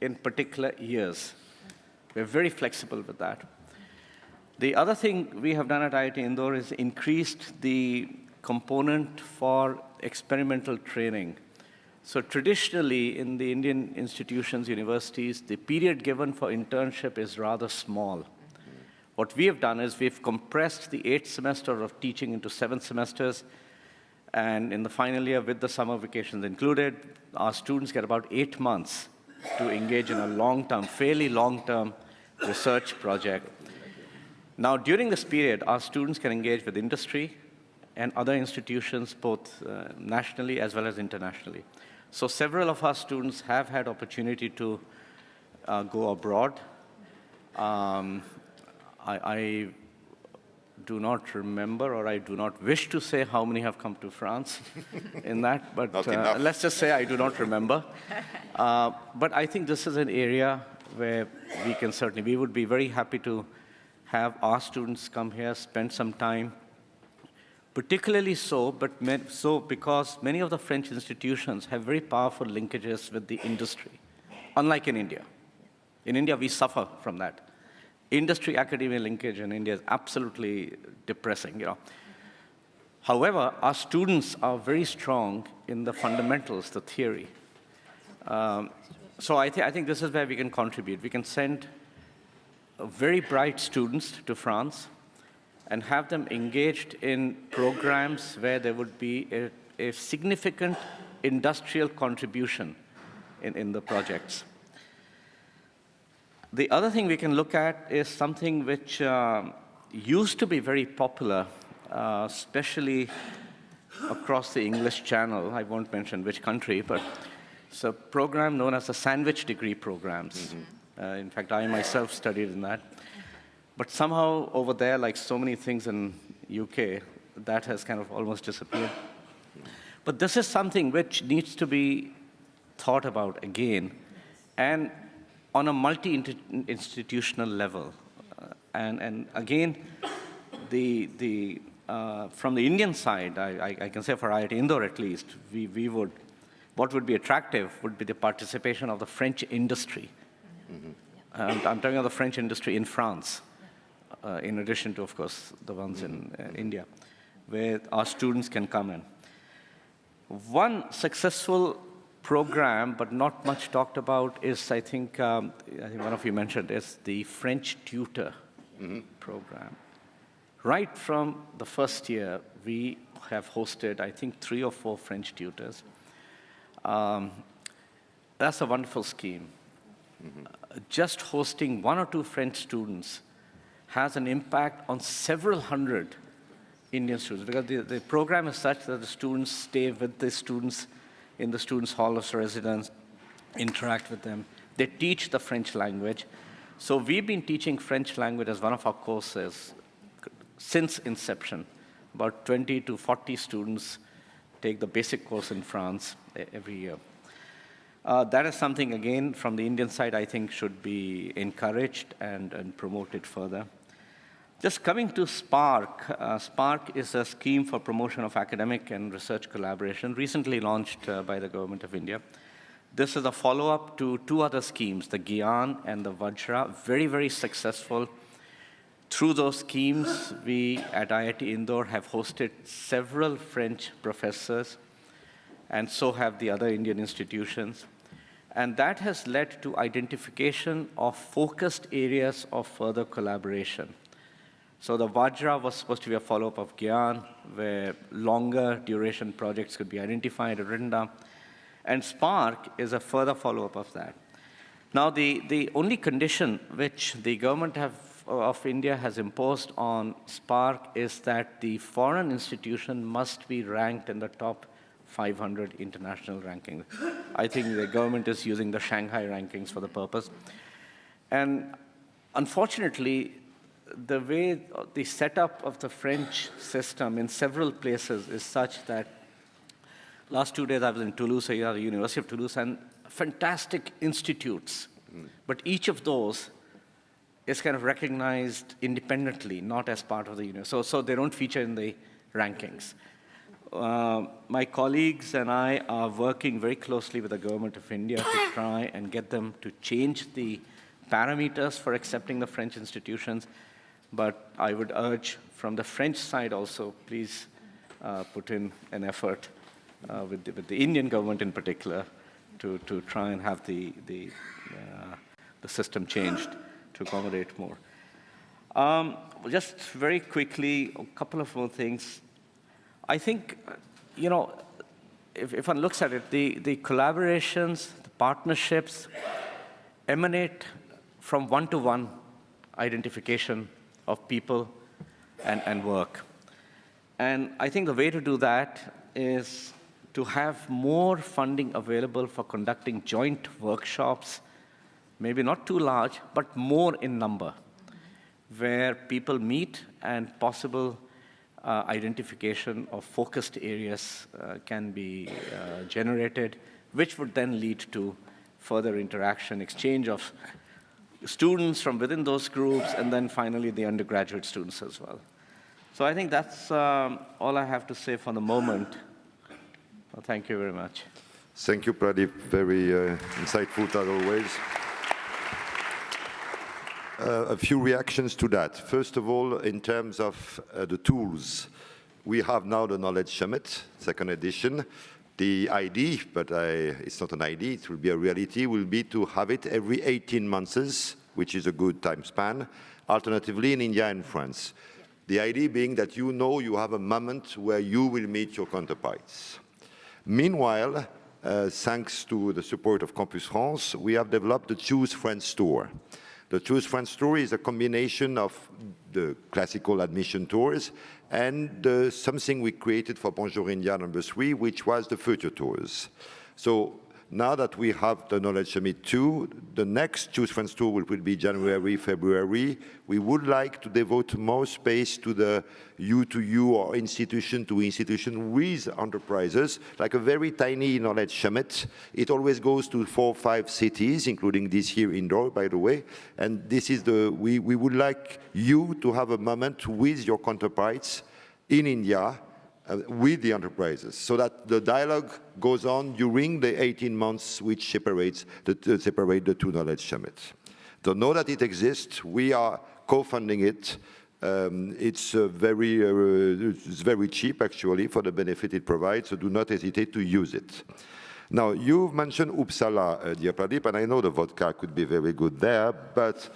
in particular years. We're very flexible with that. The other thing we have done at IIT Indore is increased the component for experimental training. So traditionally, in the Indian institutions, universities, the period given for internship is rather small. What we have done is we've compressed the 8th semester of teaching into 7 semesters, and in the final year, with the summer vacations included, our students get about 8 months to engage in a long-term, fairly long-term research project. Now, during this period, our students can engage with industry and other institutions, both nationally as well as internationally. So several of our students have had opportunity to go abroad. I do not remember, or I do not wish to say how many have come to France in that, but let's just say I do not remember. But I think this is an area where we can certainly, we would be very happy to have our students come here, spend some time, particularly so, so because many of the French institutions have very powerful linkages with the industry, unlike in India. In India, we suffer from that. Industry-academia linkage in India is absolutely depressing. However, our students are very strong in the fundamentals, the theory. So I think this is where we can contribute. We can send very bright students to France and have them engaged in programs where there would be a significant industrial contribution in the projects. The other thing we can look at is something which used to be very popular, especially across the English Channel. I won't mention which country, but it's a program known as the sandwich degree programs. In fact, I myself studied in that. But somehow over there, like so many things in UK, that has kind of almost disappeared. But this is something which needs to be thought about again, and on a multi-institutional level. And again, from the Indian side, I can say for IIT Indore at least, what would be attractive would be the participation of the French industry. I'm talking of the French industry in France, in addition to, of course, the ones in India, where our students can come in. One successful program, but not much talked about, is, I think one of you mentioned, is the French tutor program. Right from the first year, we have hosted, I think, 3 or 4 French tutors. That's a wonderful scheme. Just hosting 1 or 2 French students has an impact on several hundred Indian students, because the program is such that the students stay with the students in the students' hall of residence, interact with them. They teach the French language. So we've been teaching French language as one of our courses since inception. About 20 to 40 students take the basic course in France every year. That is something, again, from the Indian side, I think should be encouraged and promoted further. Just coming to SPARC. SPARC is a scheme for promotion of academic and research collaboration, recently launched by the Government of India. This is a follow-up to 2 other schemes, the Gyan and the Vajra, very, very successful. Through those schemes, we at IIT Indore have hosted several French professors, and so have the other Indian institutions. And that has led to identification of focused areas of further collaboration. So the Vajra was supposed to be a follow-up of Gyan, where longer duration projects could be identified and written down. And SPARC is a further follow-up of that. Now, the only condition which the government of India has imposed on SPARC is that the foreign institution must be ranked in the top 500 international rankings. I think the government is using the Shanghai rankings for the purpose. And unfortunately, the way the setup of the French system in several places is such that last 2 days I was in Toulouse, the University of Toulouse, and fantastic institutes. But each of those is kind of recognized independently, not as part of the university. So they don't feature in the rankings. My colleagues and I are working very closely with the Government of India to try and get them to change the parameters for accepting the French institutions. But I would urge from the French side also, please put in an effort with the Indian government in particular to try and have the system changed to accommodate more. Just very quickly, a couple of more things. I think, if one looks at it, the collaborations, the partnerships emanate from one-to-one identification of people and work. And I think the way to do that is to have more funding available for conducting joint workshops, maybe not too large, but more in number, where people meet and possible identification of focused areas can be generated, which would then lead to further interaction, exchange of students from within those groups, and then finally the undergraduate students as well. So I think that's all I have to say for the moment. Well, thank you very much. Thank you, Pradeep. Very insightful as always. A few reactions to that. First of all, in terms of the tools, we have now the Knowledge Summit, second edition. The idea, but it's not an idea, it will be a reality, will be to have it every 18 months, which is a good time span, alternatively in India and France. The idea being that you know you have a moment where you will meet your counterparts. Meanwhile, thanks to the support of Campus France, we have developed the Choose France Tour. The Choose France Tour is a combination of the classical admission tours and something we created for Bonjour India #3, which was the future tours. So now that we have the Knowledge Summit 2, the next Choose France Tour will be January, February. We would like to devote more space to the you-to-you or institution-to-institution with enterprises, like a very tiny Knowledge Summit. It always goes to 4 or 5 cities, including this here indoor, by the way. And this is we would like you to have a moment with your counterparts in India, with the enterprises, so that the dialogue goes on during the 18 months which separate the two Knowledge Summits. So know that it exists. We are co-funding it. It's very cheap, actually, for the benefit it provides, so do not hesitate to use it. Now, you've mentioned Uppsala, dear Pradeep, and I know the vodka could be very good there, but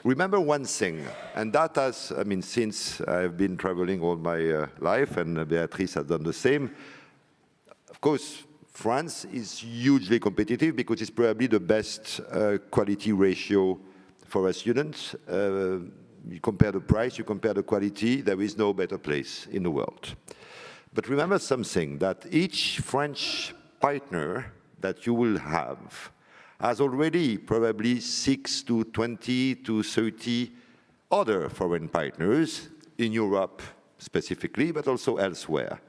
remember one thing, and that has, I mean, since I've been traveling all my life, and Beatrice has done the same, of course, France is hugely competitive because it's probably the best quality ratio for a student. You compare the price, you compare the quality, there is no better place in the world. But remember something, that each French partner that you will have has already probably 6 to 20 to 30 other foreign partners in Europe specifically, but also elsewhere.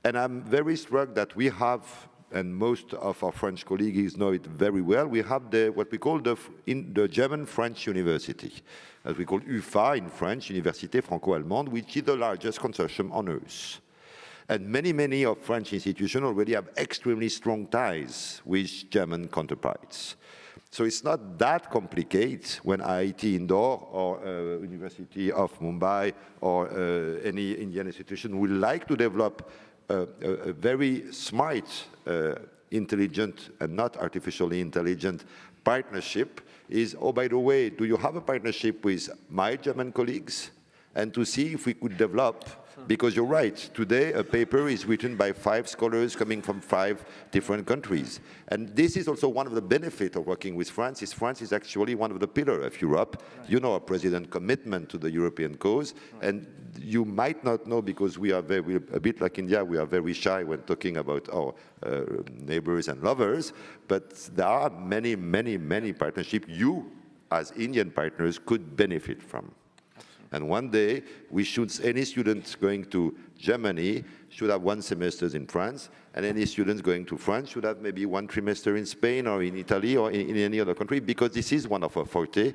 And I'm very struck that we have, and most of our French colleagues know it very well, we have what we call the German-French University, as we call UFA in French, Université Franco-Allemande, which is the largest consortium on earth. And many of French institutions already have extremely strong ties with German counterparts. So it's not that complicated when IIT Indore or University of Mumbai or any Indian institution would like to develop a very smart, intelligent, and not artificially intelligent partnership is, oh, by the way, do you have a partnership with my German colleagues? And to see if we could develop, because you're right, today a paper is written by 5 scholars coming from 5 different countries. And this is also one of the benefits of working with France, is France is actually one of the pillars of Europe. Right. You know our president's commitment to the European cause, right. And you might not know, because we are a bit like India, we are very shy when talking about our neighbors and lovers, but there are many partnerships you, as Indian partners, could benefit from. And one day, any student going to Germany should have 1 semester in France, and any students going to France should have maybe 1 trimester in Spain or in Italy or in any other country, because this is one of our forte.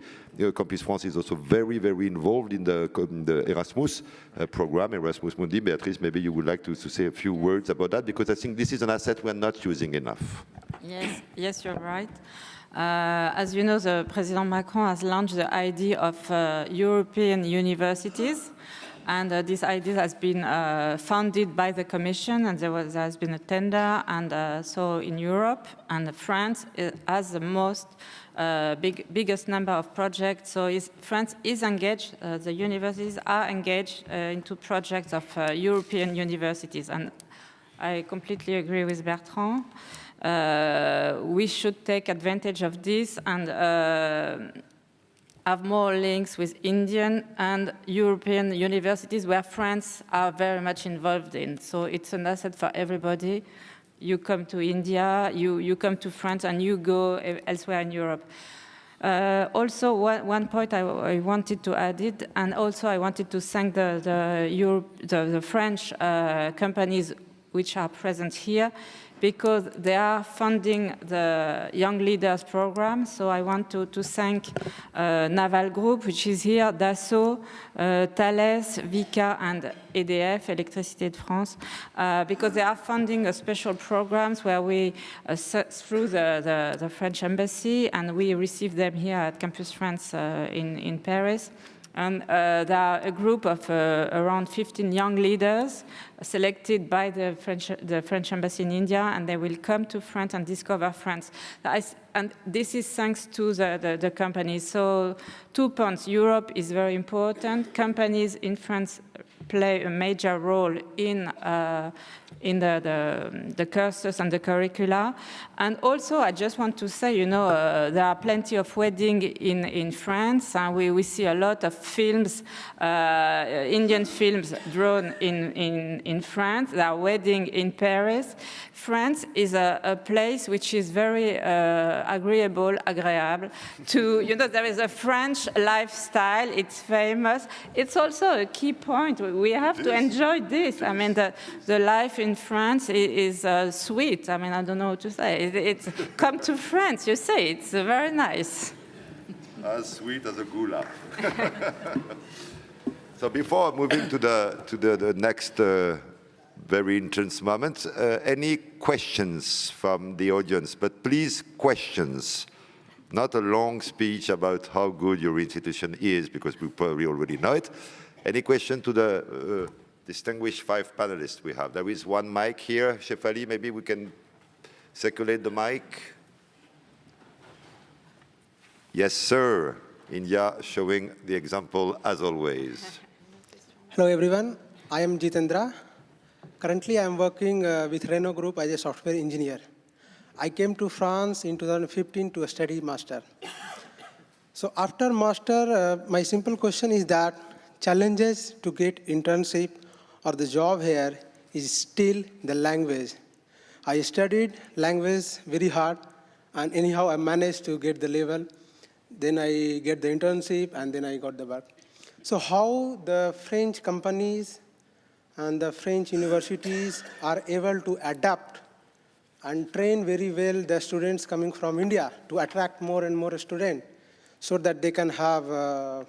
Campus France is also very involved in the Erasmus program, Erasmus Mundi. Beatrice, maybe you would like to say a few words about that, because I think this is an asset we're not using enough. Yes, you're right. As you know, the President Macron has launched the idea of European universities, and this idea has been funded by the Commission, and there has been a tender, and so in Europe, and France has the most biggest number of projects. So France is engaged, the universities are engaged into projects of European universities, and I completely agree with Bertrand. We should take advantage of this and have more links with Indian and European universities where France are very much involved in. So it's an asset for everybody. You come to India, you come to France, and you go elsewhere in Europe. Also, one point I wanted to add it, and also I wanted to thank the French companies which are present here. because they are funding the Young Leaders program. So I want to thank Naval Group, which is here, Dassault, Thales, Vicat, and EDF, Électricité de France, because they are funding a special programs where we, through the French embassy, and we receive them here at Campus France in Paris. And there are a group of around 15 young leaders selected by the French embassy in India, and they will come to France and discover France. And this is thanks to the companies. So 2 points. Europe is very important. Companies in France play a major role in the courses and the curricula. And also, I just want to say, there are plenty of weddings in France, and we see a lot of films, Indian films drawn in France. There are weddings in Paris. France is a place which is very agreeable to, there is a French lifestyle, it's famous. It's also a key point. We have to enjoy this. I mean, the life in France is sweet. I mean, I don't know what to say. It's come to France, you say, it's very nice. As sweet as a goulash. So before moving to the next very intense moment, any questions from the audience? But please, questions. Not a long speech about how good your institution is, because we probably already know it. Any question to the distinguished 5 panelists we have? There is one mic here. Shefali, maybe we can circulate the mic. Yes, sir. India showing the example as always. Hello, everyone. I am Jitendra. Currently, I am working with Renault Group as a software engineer. I came to France in 2015 to study master. So after master, my simple question is that challenges to get internship or the job here is still the language. I studied language very hard, and anyhow I managed to get the level. Then I get the internship, and then I got the work. So how the French companies and the French universities are able to adapt and train very well the students coming from India to attract more and more students so that they can have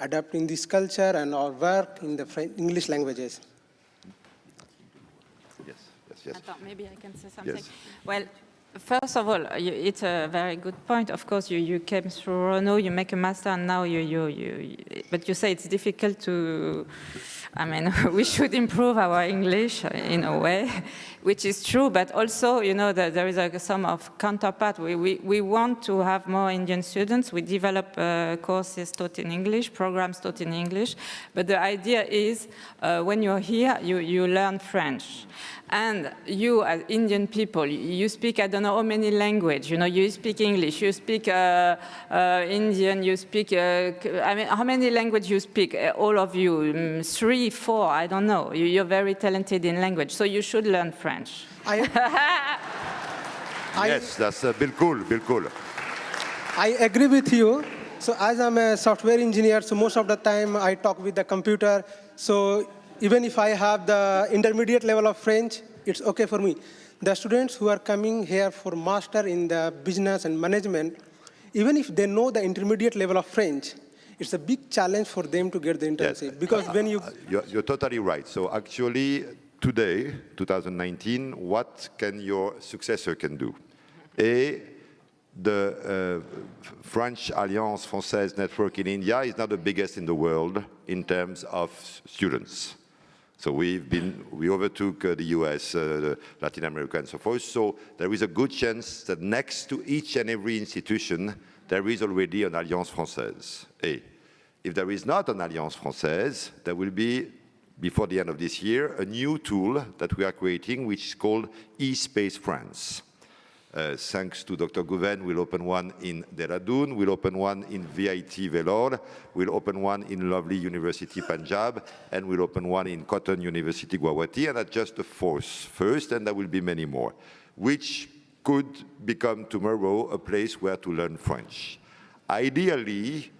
adapting this culture and our work in the English languages. Yes. Maybe I can say something. Yes. Well, first of all, it's a very good point. Of course, you came through Renault, you make a master, and now but you say it's difficult to, I mean, we should improve our English in a way, which is true, but also, that there is some of counterpart. We want to have more Indian students. We develop courses taught in English, programs taught in English, but the idea is when you're here, you learn French. And you, as Indian people, you speak, I don't know how many languages, you speak English, you speak Indian, you speak, I mean, how many languages you speak, all of you, 3, 4, I don't know. You're very talented in language, so you should learn French. Yes, that's Bilkul. I agree with you. So as I'm a software engineer, so most of the time I talk with the computer. So even if I have the intermediate level of French, it's okay for me. The students who are coming here for master in the business and management, even if they know the intermediate level of French, it's a big challenge for them to get the internship. Yes. Because when You're totally right. So actually, today, 2019, what can your successor can do? The French Alliance Française network in India is now the biggest in the world in terms of students. So we overtook the US, Latin America, and so forth. So there is a good chance that next to each and every institution, there is already an Alliance Française. If there is not an Alliance Française, there will be, before the end of this year, a new tool that we are creating, which is called eSpace France. Thanks to Dr. Gouven, we'll open one in Dehradun, we'll open one in VIT Vellore, we'll open one in lovely University Punjab, and we'll open one in Cotton University Guwahati, and that's just the first, and there will be many more, which could become tomorrow a place where to learn French. Ideally,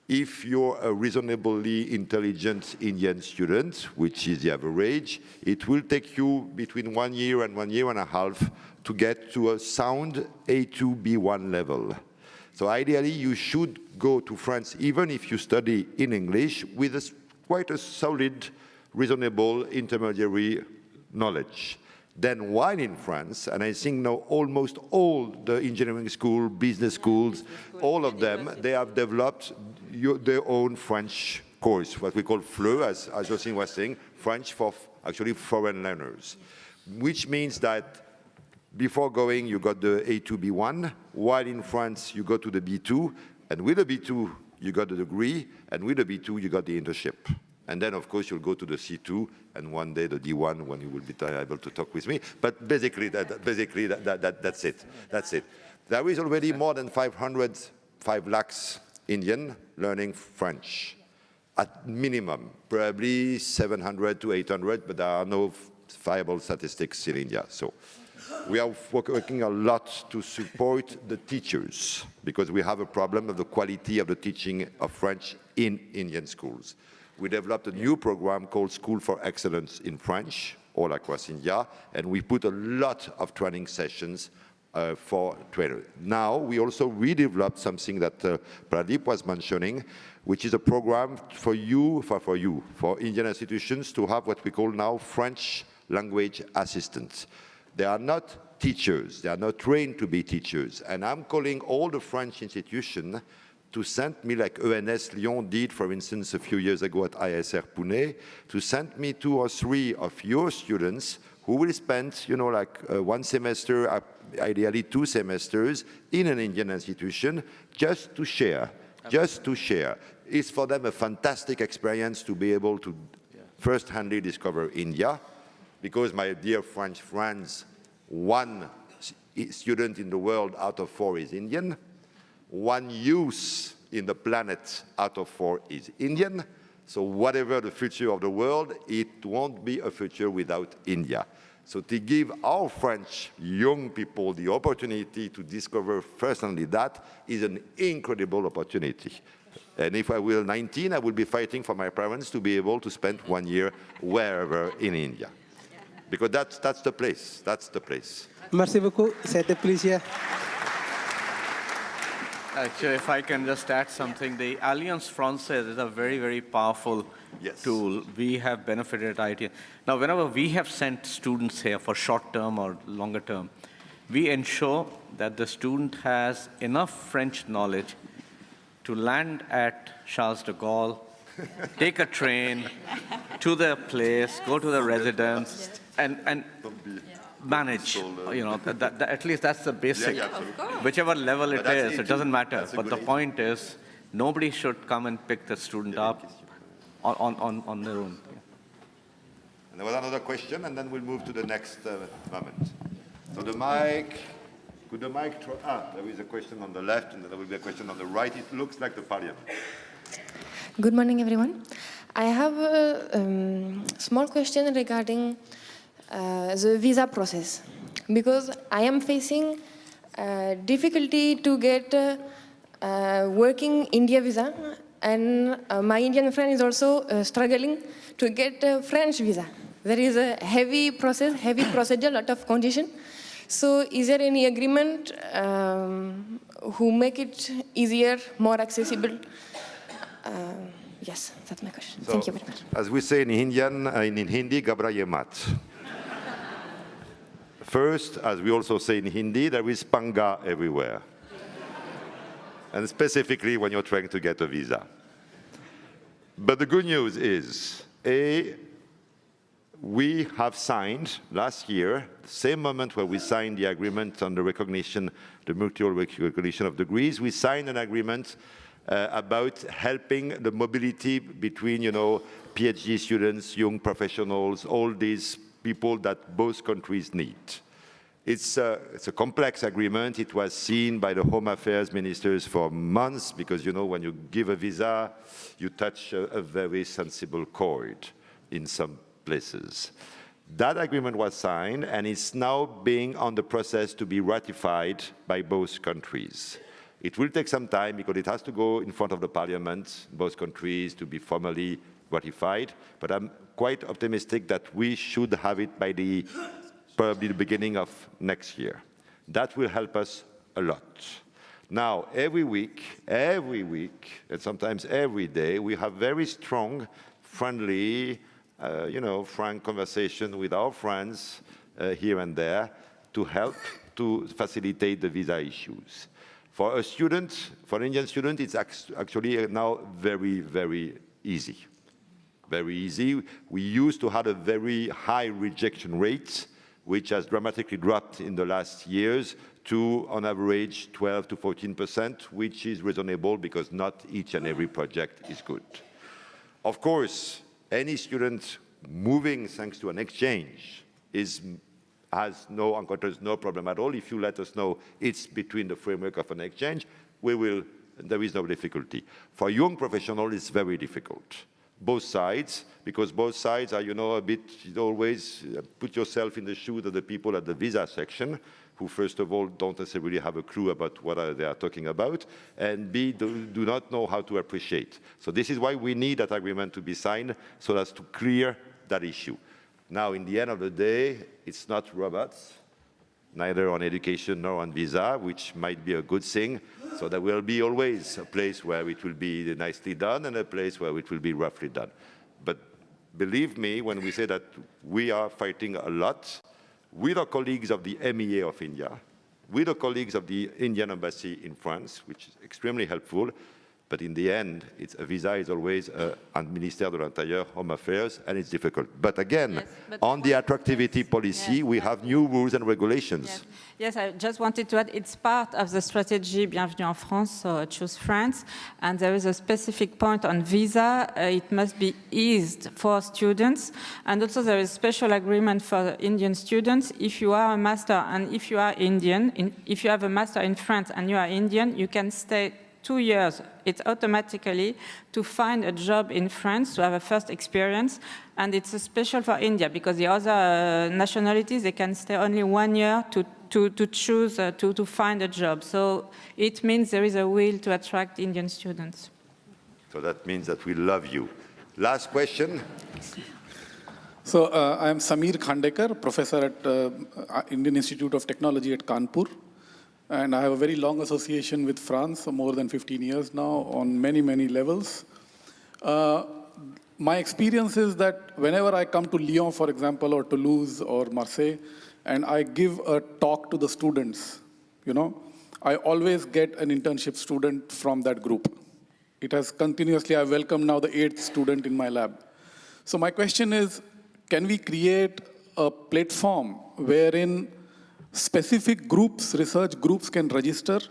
If you're a reasonably intelligent Indian student, which is the average, it will take you between 1 year and 1.5 years to get to a sound A2, B1 level. So ideally, you should go to France, even if you study in English, with quite a solid, reasonable intermediary knowledge. Then while in France, and I think now almost all the engineering school, business schools, all of them, they have developed their own French course, what we call FLE, as Jocelyne was saying, French for actually foreign learners, which means that before going, you got the A2, B1, while in France, you go to the B2, and with the B2, you got the degree, and with the B2, you got the internship. And then, of course, you'll go to the C2, and one day the D1 when you will be able to talk with me. But basically, that's it. That's it. There is already more than 5 lakhs Indian learning French, at minimum, probably 700 to 800, but there are no viable statistics in India. So we are working a lot to support the teachers, because we have a problem of the quality of the teaching of French in Indian schools. We developed a new program called School for Excellence in French, all across India, and we put a lot of training sessions for trainers. Now, we also redeveloped something that Pradeep was mentioning, which is a program for Indian institutions to have what we call now French language assistants. They are not teachers, they are not trained to be teachers, and I'm calling all the French institutions to send me, like ENS Lyon did, for instance, a few years ago at ISR Pune, to send me 2 or 3 of your students who will spend, like 1 semester, ideally 2 semesters, in an Indian institution, just to share. It's for them a fantastic experience to be able to first-handly discover India, because my dear French friends, 1 student in the world out of 4 is Indian. 1 youth in the planet out of 4 is Indian. So whatever the future of the world, it won't be a future without India. So to give our French young people the opportunity to discover firstly that is an incredible opportunity. And if I will 19, I will be fighting for my parents to be able to spend 1 year wherever in India. Because that's the place, Merci beaucoup. C'était plaisir. Actually, if I can just add something, the Alliance Française is a very, very powerful tool. We have benefited IT. Now, whenever we have sent students here for short term or longer term, we ensure that the student has enough French knowledge to land at Charles de Gaulle, take a train to their place, go to the residence, and manage, at least that's the basic, whichever level it is, it doesn't matter. But the point is, nobody should come and pick the student up on their own. And there was another question, and then we'll move to the next moment. So the mic, there is a question on the left, and then there will be a question on the right. It looks like the parliament. Good morning, everyone. I have a small question regarding the visa process, because I am facing difficulty to get working India visa, and my Indian friend is also struggling to get a French visa. There is a heavy procedure, lot of condition. So is there any agreement who make it easier, more accessible? Yes, that's my question. So, thank you very much. As we say in Indian, in Hindi, Ghabraye mat. First, as we also say in Hindi, there is panga everywhere. And specifically when you're trying to get a visa. But the good news is, we have signed last year, the same moment where we signed the agreement on the recognition, the mutual recognition of degrees, we signed an agreement about helping the mobility between, PhD students, young professionals, all these people that both countries need. It's a complex agreement. It was seen by the Home Affairs ministers for months because, when you give a visa, you touch a very sensible chord in some places. That agreement was signed, and it's now being on the process to be ratified by both countries. It will take some time because it has to go in front of the parliament, both countries, to be formally ratified. But I'm quite optimistic that we should have it by probably the beginning of next year. That will help us a lot. Now, every week, and sometimes every day, we have very strong, friendly, frank conversation with our friends here and there to help to facilitate the visa issues. For a student, for an Indian student, it's actually now very, very easy. Very easy. We used to have a very high rejection rate, which has dramatically dropped in the last years to, on average, 12 to 14%, which is reasonable because not each and every project is good. Of course, any student moving thanks to an exchange encounters no problem at all. If you let us know it's between the framework of an exchange, there is no difficulty. For young professionals, it's very difficult. Both sides, because both sides are, a bit, always put yourself in the shoes of the people at the visa section, who first of all don't necessarily have a clue about what they are talking about, and B, do not know how to appreciate. So this is why we need that agreement to be signed so as to clear that issue. Now, in the end of the day, it's not robots, neither on education nor on visa, which might be a good thing. So there will be always a place where it will be nicely done and a place where it will be roughly done. But believe me, when we say that we are fighting a lot with our colleagues of the MEA of India, with our colleagues of the Indian Embassy in France, which is extremely helpful. But in the end, a visa is always un ministère de l'Intérieur, Home Affairs, and it's difficult. But again, on the attractivity policy, we have new rules and regulations. Yes, I just wanted to add, it's part of the strategy Bienvenue en France, so choose France, and there is a specific point on visa. It must be eased for students, and also there is a special agreement for Indian students. If you are a master and if you are Indian, if you have a master in France and you are Indian, you can stay 2 years. It's automatically to find a job in France, to have a first experience, and it's special for India because the other nationalities, they can stay only 1 year to choose to find a job. So it means there is a will to attract Indian students. So that means that we love you. Last question. So I am Samir Khandekar, professor at Indian Institute of Technology at Kanpur. And I have a very long association with France, more than 15 years now, on many, many levels. My experience is that whenever I come to Lyon, for example, or Toulouse or Marseille, and I give a talk to the students, I always get an internship student from that group. It has continuously, I welcome now the 8th student in my lab. So my question is, can we create a platform wherein specific groups, research groups can register,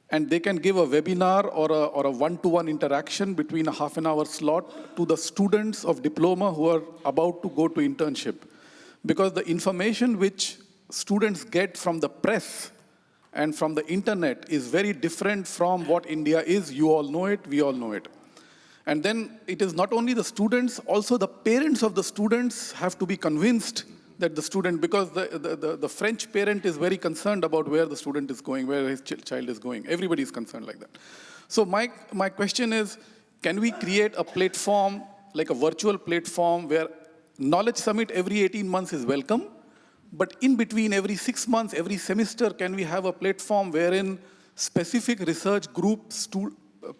and they can give a webinar or a one-to-one interaction between a half-an-hour slot to the students of diploma who are about to go to internship. Because the information which students get from the press and from the internet is very different from what India is. You all know it, we all know it. And then it is not only the students, also the parents of the students have to be convinced that the student, because the French parent is very concerned about where the student is going, where his child is going. Everybody is concerned like that. So my question is, can we create a platform, like a virtual platform, where Knowledge Summit every 18 months is welcome, but in between every 6 months, every semester, can we have a platform wherein specific research groups,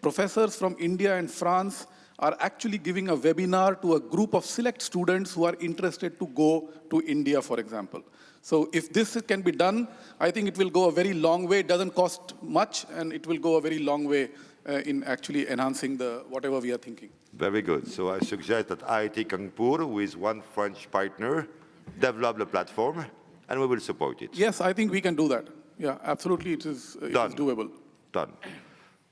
professors from India and France are actually giving a webinar to a group of select students who are interested to go to India, for example. So if this can be done, I think it will go a very long way. It doesn't cost much, and it will go a very long way in actually enhancing whatever we are thinking. Very good. So I suggest that IIT Kanpur, with one French partner, develop the platform, and we will support it. Yes, I think we can do that. Yeah, absolutely, it is doable. Done.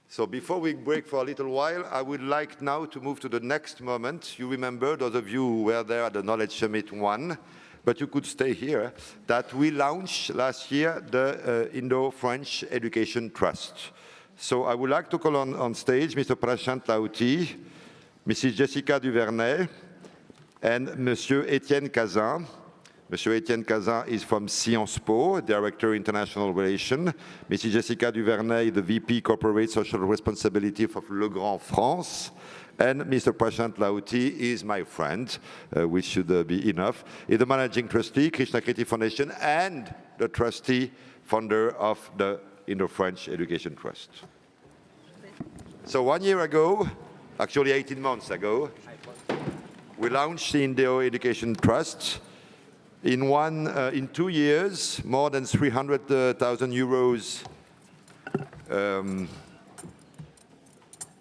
So before we break for a little while, I would like now to move to the next moment. You remember, those of you who were there at the Knowledge Summit 1, but you could stay here, that we launched last year the Indo-French Education Trust. So I would like to call on stage Mr. Prashant Lauti, Mrs. Jessica Duvernay, and Monsieur Etienne Cazin. Monsieur Étienne Cazin is from Sciences Po, Director International Relations. Mrs. Jessica Duvernay, the VP Corporate Social Responsibility of Legrand France. And Mr. Prashant Lauti is my friend, which should be enough. He's the Managing Trustee, Krishna Kriti Foundation, and the Trustee founder of the Indo-French Education Trust. So 1 year ago, actually 18 months ago, we launched the Indo Education Trust. In 2 years, more than 300,000 euros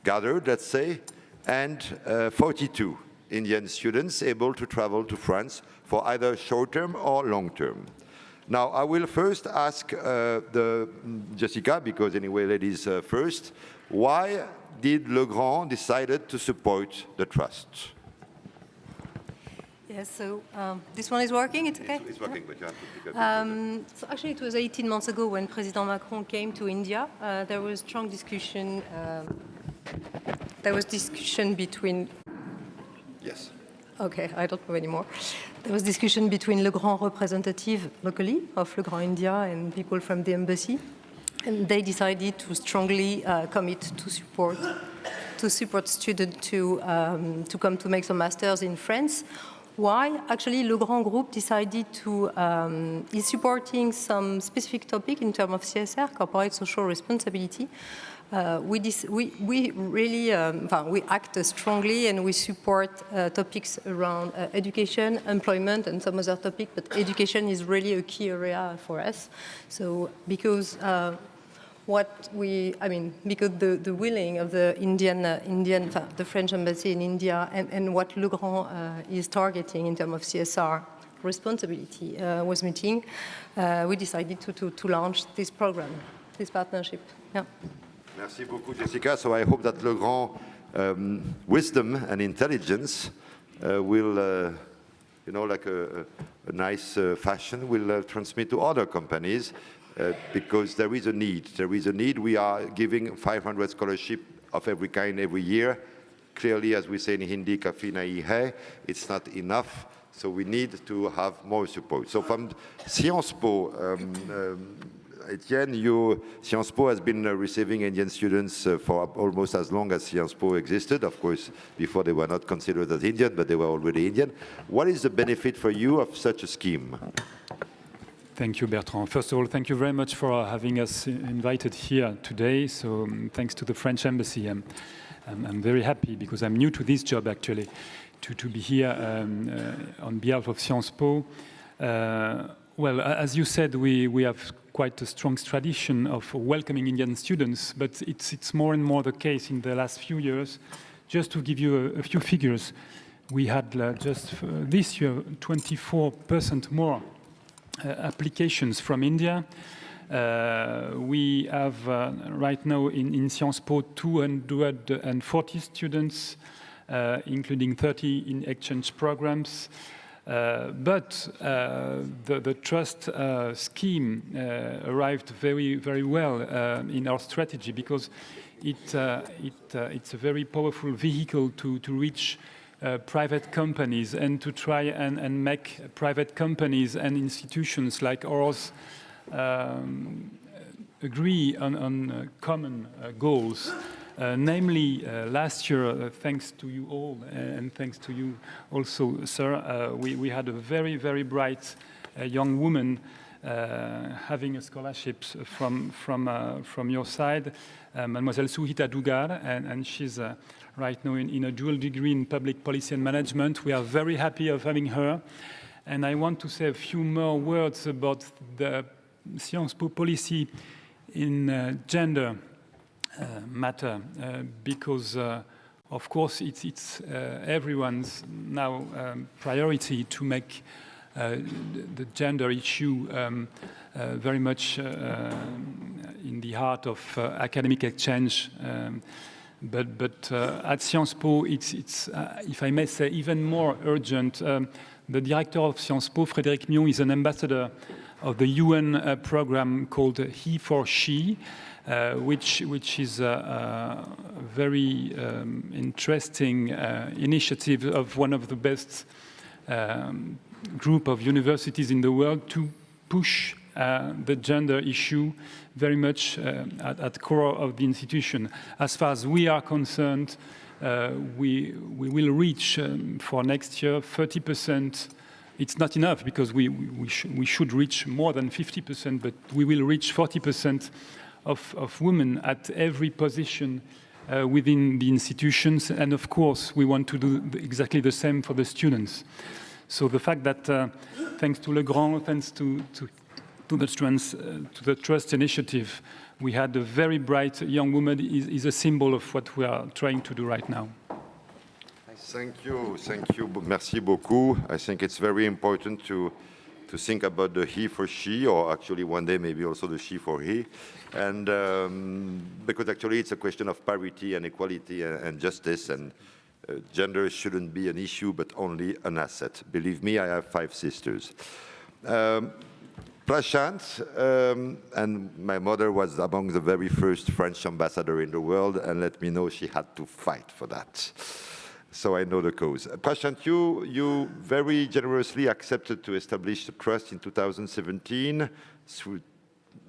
gathered, let's say, and 42 Indian students able to travel to France for either short-term or long-term. Now, I will first ask Jessica, because anyway, ladies first, why did Legrand decided to support the trust? Yes, so this one is working, it's okay? It's working, but you have to pick up. So actually, it was 18 months ago when President Macron came to India. There was strong discussion. There was discussion between. Yes. Okay, I don't know anymore. There was discussion between Legrand representative locally of Legrand India and people from the embassy, and they decided to strongly commit to support students to come to make some masters in France. Why? Actually, Le Grand Group decided to, is supporting some specific topic in terms of CSR, corporate social responsibility. We really, we act strongly and we support topics around education, employment, and some other topics, but education is really a key area for us. So, because because the willing of the the French embassy in India and what Le Grand is targeting in terms of CSR responsibility was meeting, we decided to launch this program, this partnership. Yeah. Merci beaucoup, Jessica. So I hope that Le Grand wisdom and intelligence will, like a nice fashion, will transmit to other companies. Because there is a need. There is a need. We are giving 500 scholarships of every kind every year. Clearly, as we say in Hindi, kafi nahi hai, it's not enough. So we need to have more support. So from Sciences Po, Etienne, Sciences Po has been receiving Indian students for almost as long as Sciences Po existed. Of course, before they were not considered as Indian, but they were already Indian. What is the benefit for you of such a scheme? Thank you, Bertrand. First of all, thank you very much for having us invited here today. So thanks to the French Embassy. I'm very happy because I'm new to this job, actually, to be here on behalf of Sciences Po. Well, as you said, we have quite a strong tradition of welcoming Indian students, but it's more and more the case in the last few years. Just to give you a few figures, we had just this year 24% more applications from India. We have right now in Sciences Po 240 students, including 30 in exchange programs. But the trust scheme arrived very, very well in our strategy because it's a very powerful vehicle to reach private companies and to try and make private companies and institutions like ours agree on common goals. Namely, last year, thanks to you all and thanks to you also, sir, we had a very, very bright young woman having a scholarship from your side, Mademoiselle Suhita Dugar, and she's right now in a dual degree in public policy and management. We are very happy of having her. And I want to say a few more words about the Sciences Po policy in gender matter, because of course it's everyone's now priority to make the gender issue very much in the heart of academic exchange. But at Sciences Po, it's if I may say, even more urgent. The director of Sciences Po, Frédéric Mion, is an ambassador of the UN program called He for She, which is a very interesting initiative of one of the best group of universities in the world to push the gender issue very much at the core of the institution. As far as we are concerned, we will reach for next year 30%. It's not enough because we should reach more than 50%, but we will reach 40% of women at every position within the institutions. And of course, we want to do exactly the same for the students. So the fact that thanks to Le Grand, thanks to the Trust Initiative, we had a very bright young woman is a symbol of what we are trying to do right now. Thank you, merci beaucoup. I think it's very important to think about the he for she, or actually one day maybe also the she for he, and because actually it's a question of parity and equality and justice, and gender shouldn't be an issue but only an asset. Believe me, I have 5 sisters. Prashant, and my mother was among the very first French ambassador in the world, and let me know she had to fight for that. So I know the cause. Prashant, you very generously accepted to establish the trust in 2017.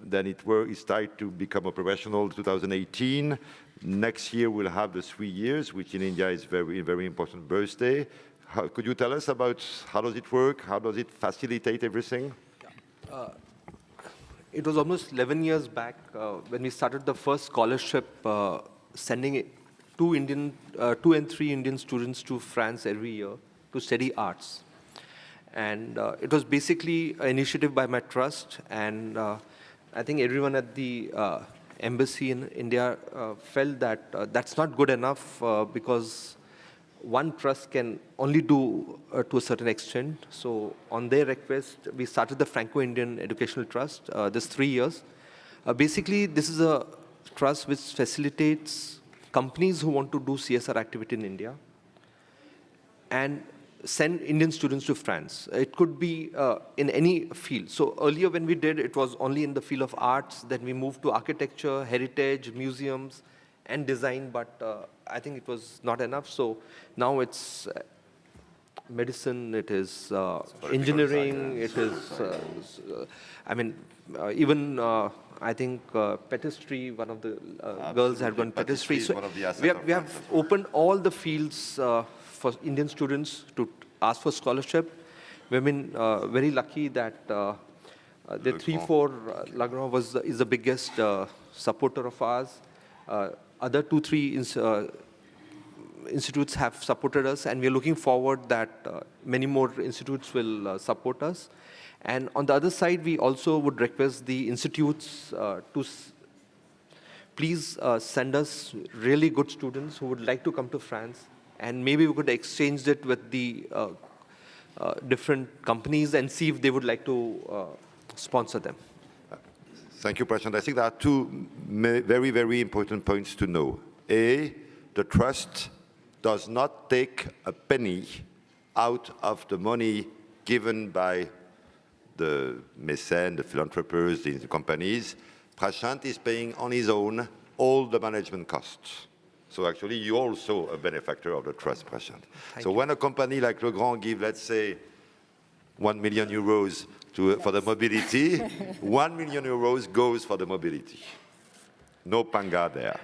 Then it started to become operational in 2018. Next year we'll have the 3 years, which in India is very important birthday. Could you tell us about how does it work? How does it facilitate everything? It was almost 11 years back when we started the first scholarship, sending 2 and 3 Indian students to France every year to study arts. And it was basically an initiative by my trust, and I think everyone at the embassy in India felt that that's not good enough because one trust can only do to a certain extent. So on their request, we started the Franco-Indian Educational Trust, this 3 years. Basically, this is a trust which facilitates companies who want to do CSR activity in India and send Indian students to France. It could be in any field. So earlier when we did, it was only in the field of arts. Then we moved to architecture, heritage, museums, and design, but I think it was not enough. So now it's medicine, it is engineering, it is, even I think pastry, one of the girls had gone pastry. So we have opened all the fields for Indian students to ask for scholarship. We've been very lucky that the 3-4 Lagran is the biggest supporter of ours. Other 2-3 institutes have supported us, and we're looking forward that many more institutes will support us. And on the other side, we also would request the institutes to please send us really good students who would like to come to France, and maybe we could exchange it with the different companies and see if they would like to sponsor them. Thank you, Prashant. I think there are 2 very important points to know. A, the trust does not take a penny out of the money given by the mécènes, the philanthropists, the companies. Prashant is paying on his own all the management costs. So actually, you're also a benefactor of the trust, Prashant. So when a company like Le Grand gives, let's say, 1 million euros for the mobility, 1 million euros goes for the mobility. No panga there.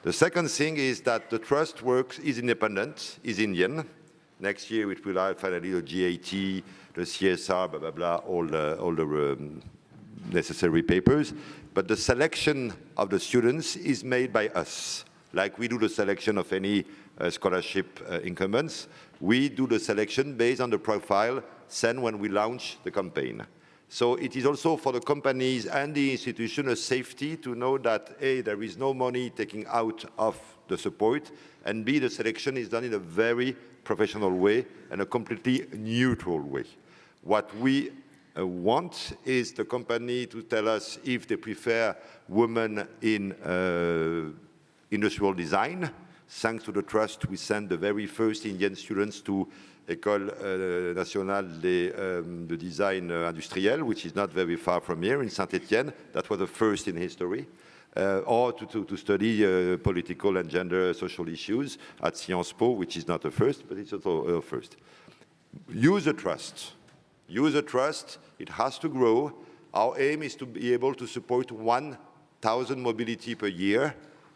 The second thing is that the trust is independent, is Indian. Next year it will have finally the GAT, the CSR, blah, blah, blah, all the necessary papers. But the selection of the students is made by us. Like we do the selection of any scholarship incumbents, we do the selection based on the profile sent when we launch the campaign. So it is also for the companies and the institution a safety to know that A, there is no money taking out of the support, and B, the selection is done in a very professional way and a completely neutral way. What we want is the company to tell us if they prefer women in industrial design. Thanks to the trust, we sent the very first Indian students to École Nationale de Design Industriel, which is not very far from here in Saint-Étienne. That was the first in history. Or to study political and gender social issues at Sciences Po, which is not a first, but it's also a first. Use the trust. use the trust, it has to grow. Our aim is to be able to support 1,000 mobility per year.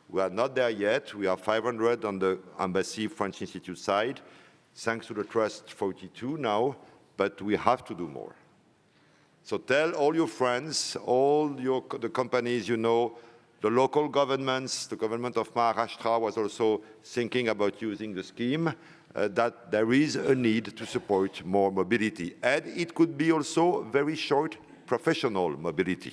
We are not there yet. We are 500 on the Embassy French Institute side, thanks to the trust 42 now, but we have to do more. So tell all your friends, the companies you know, the local governments, the government of Maharashtra was also thinking about using the scheme, that there is a need to support more mobility. And it could be also very short professional mobility.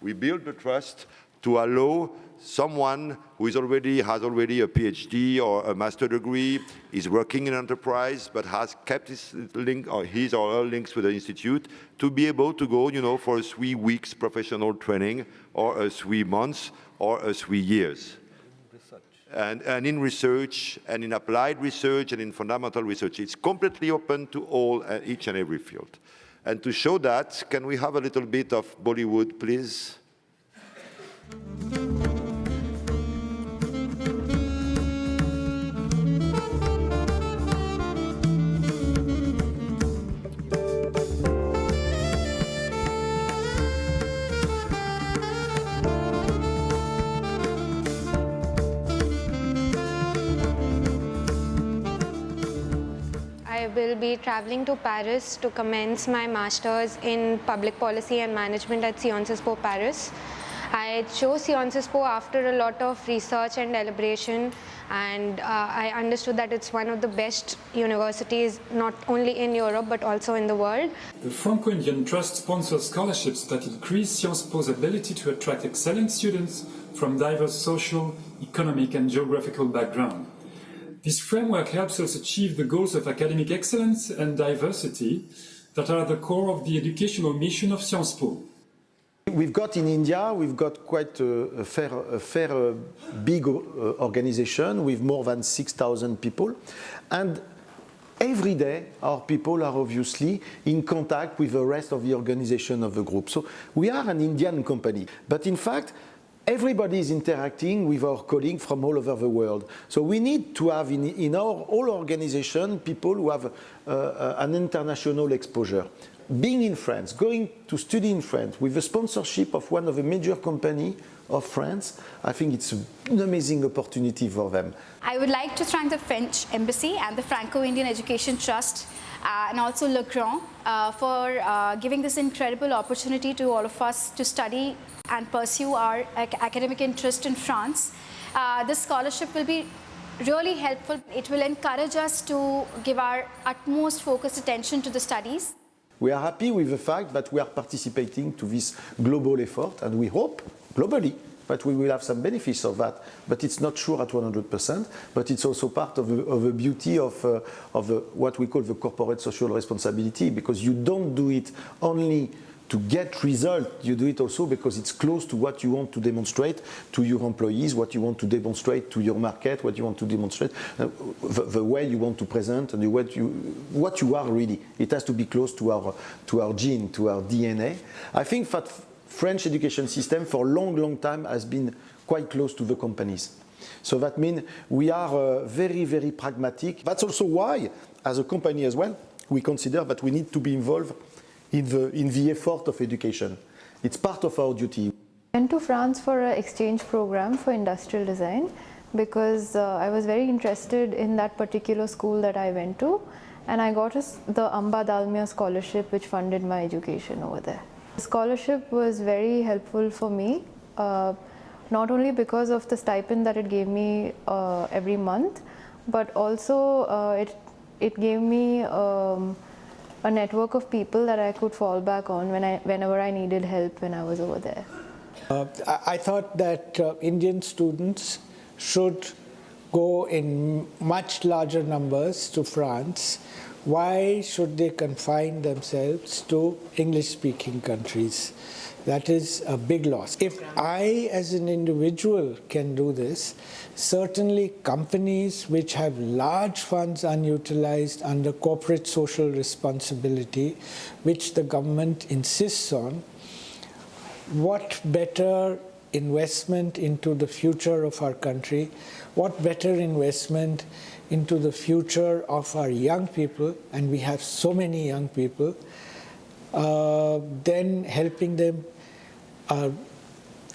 We build the trust to allow someone who has already a PhD or a master degree, is working in enterprise, but has kept his link or his or her links with the institute, to be able to go, for 3 weeks professional training, or 3 months, or 3 years. And in research, and in applied research, and in fundamental research, it's completely open to all, each and every field. And to show that, can we have a little bit of Bollywood, please? I will be traveling to Paris to commence my master's in public policy and management at Sciences Po Paris. I chose Sciences Po after a lot of research and deliberation, and I understood that it's one of the best universities not only in Europe but also in the world. The Franco-Indian Trust sponsors scholarships that increase Sciences Po's ability to attract excellent students from diverse social, economic and geographical backgrounds. This framework helps us achieve the goals of academic excellence and diversity that are at the core of the educational mission of Sciences Po. We've got in India, we've got quite a fair big organization with more than 6,000 people. And every day, our people are obviously in contact with the rest of the organization of the group. So we are an Indian company, but in fact, everybody is interacting with our colleagues from all over the world. So we need to have in our whole organization people who have an international exposure. Being in France, going to study in France with the sponsorship of one of the major companies of France, I think it's an amazing opportunity for them. I would like to thank the French Embassy and the Franco-Indian Education Trust and also Le Grand for giving this incredible opportunity to all of us to study and pursue our academic interest in France. This scholarship will be really helpful. It will encourage us to give our utmost focused attention to the studies. We are happy with the fact that we are participating to this global effort, and we hope, globally, that we will have some benefits of that. But it's not sure at 100%, but it's also part of the beauty of what we call the corporate social responsibility, because you don't do it only to get results, you do it also because it's close to what you want to demonstrate to your employees, what you want to demonstrate to your market, what you want to demonstrate, the way you want to present, and what you are really. It has to be close to our gene, to our DNA. I think that French education system for a long time has been quite close to the companies. So that means we are very, very pragmatic. That's also why, as a company as well, we consider that we need to be involved in the effort of education. It's part of our duty. I went to France for an exchange program for industrial design because I was very interested in that particular school that I went to, and I got the Amba Dalmia scholarship which funded my education over there. The scholarship was very helpful for me, not only because of the stipend that it gave me every month, but also it gave me a network of people that I could fall back on whenever I needed help when I was over there. I thought that Indian students should go in much larger numbers to France. Why should they confine themselves to English-speaking countries? That is a big loss. If I, as an individual, can do this, certainly companies which have large funds unutilized under corporate social responsibility, which the government insists on, what better investment into the future of our country, what better investment into the future of our young people, and we have so many young people, then helping them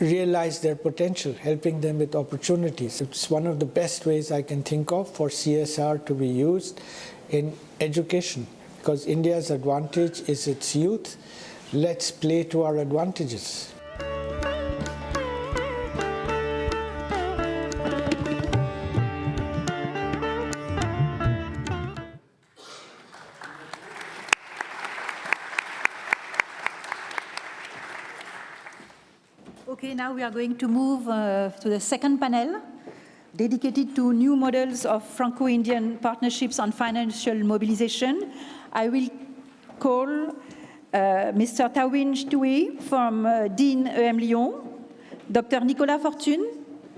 realize their potential, helping them with opportunities. It's one of the best ways I can think of for CSR to be used in education, because India's advantage is its youth. Let's play to our advantages. Okay, now we are going to move to the second panel, dedicated to new models of Franco-Indian partnerships on financial mobilization. I will call Mr. Tawin Chtoui from Dean EM Lyon, Dr. Nicolas Fortune,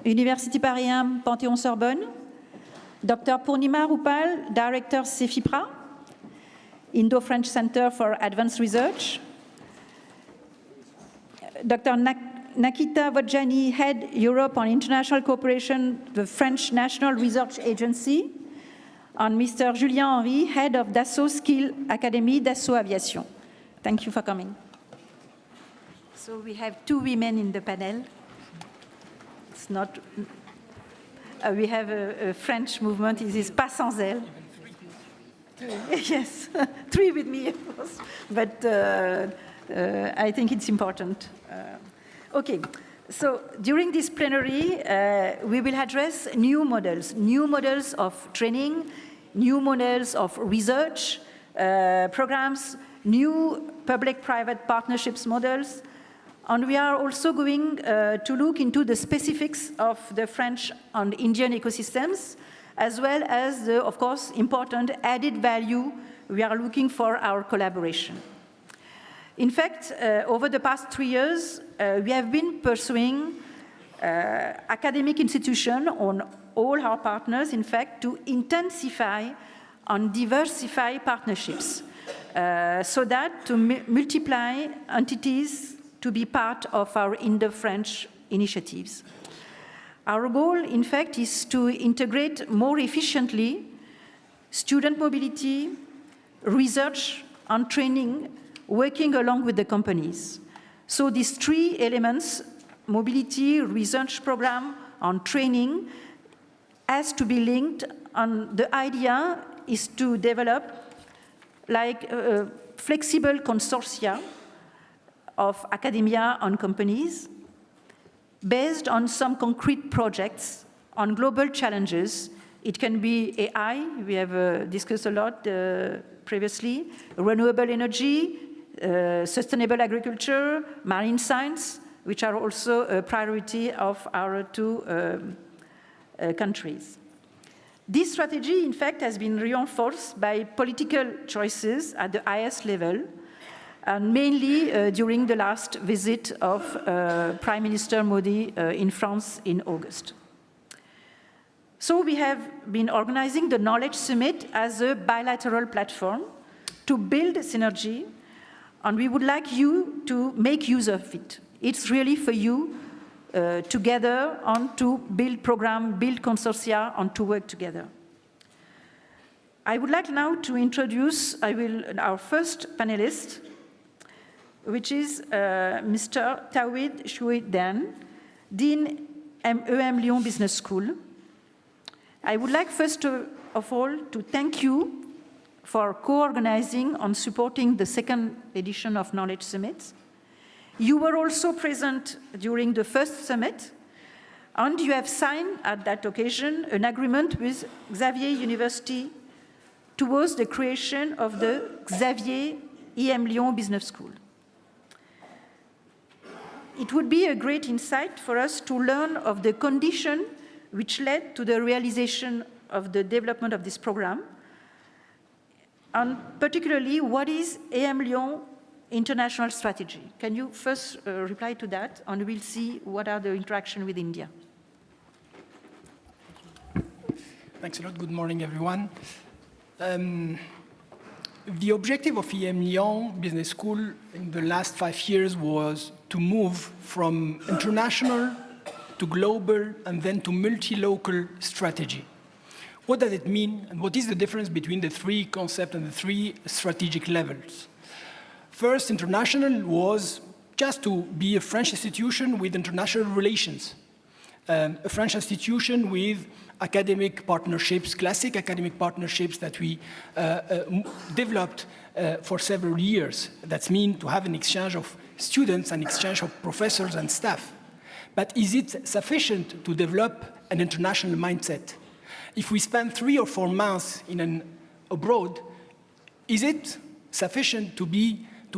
Université Paris 1, Panthéon-Sorbonne, Dr. Purnima Rupal, Director CEFIPRA, Indo-French Center for Advanced Research, Dr. Nakita Vodjani, Head Europe on International Cooperation, the French National Research Agency, and Mr. Julien Henry, Head of Dassault Skill Academy, Dassault Aviation. Thank you for coming. So we have two women in the panel. It's not, we have a French movement, it is Pas sans elle. Yes, three with me, of course, but I think it's important. Okay, so during this plenary, we will address new models of training, new models of research programs, new public-private partnerships models, and we are also going to look into the specifics of the French and Indian ecosystems, as well as the, of course, important added value we are looking for our collaboration. In fact, over the past 3 years, we have been pursuing academic institutions on all our partners, in fact, to intensify and diversify partnerships so that to multiply entities to be part of our Indo-French initiatives. Our goal, in fact, is to integrate more efficiently student mobility, research, and training, working along with the companies. So these three elements, mobility, research program, and training, has to be linked, and the idea is to develop like flexible consortia of academia and companies based on some concrete projects on global challenges. It can be AI, we have discussed a lot previously, renewable energy, sustainable agriculture, marine science, which are also a priority of our two countries. This strategy, in fact, has been reinforced by political choices at the highest level, and mainly during the last visit of Prime Minister Modi in France in August. So we have been organizing the Knowledge Summit as a bilateral platform to build synergy, and we would like you to make use of it. It's really for you to gather and to build program, build consortia, and to work together. I would like now to introduce our first panelist, which is Mr. Tawin Chtoui, Dean EM Lyon Business School. I would like first of all to thank you for co-organizing and supporting the second edition of Knowledge Summit. You were also present during the first summit, and you have signed at that occasion an agreement with Xavier University towards the creation of the XAVIER EM Lyon Business School. It would be a great insight for us to learn of the condition which led to the realization of the development of this program, and particularly what is EM Lyon international strategy. Can you first reply to that, and we'll see what are the interactions with India. Thanks a lot. Good morning, everyone. The objective of EM Lyon Business School in the last 5 years was to move from international to global and then to multi-local strategy. What does it mean, and what is the difference between the three concepts and the three strategic levels? First, international was just to be a French institution with international relations, a French institution with academic partnerships, classic academic partnerships that we developed for several years. That means to have an exchange of students, an exchange of professors and staff. But is it sufficient to develop an international mindset? If we spend 3 or 4 months abroad, is it sufficient to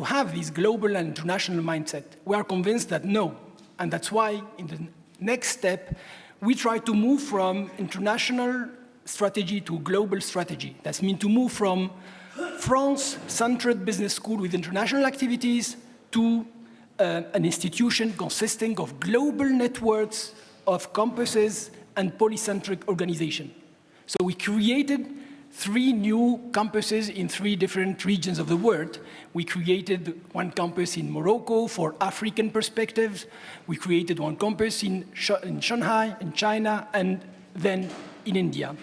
have this global and international mindset? We are convinced that no, and that's why in the next step, we try to move from international strategy to global strategy. That means to move from France-centered business school with international activities to an institution consisting of global networks of campuses and polycentric organization. So we created 3 new campuses in 3 different regions of the world. We created one campus in Morocco for African perspectives. We created one campus in Shanghai, in China, and then in India.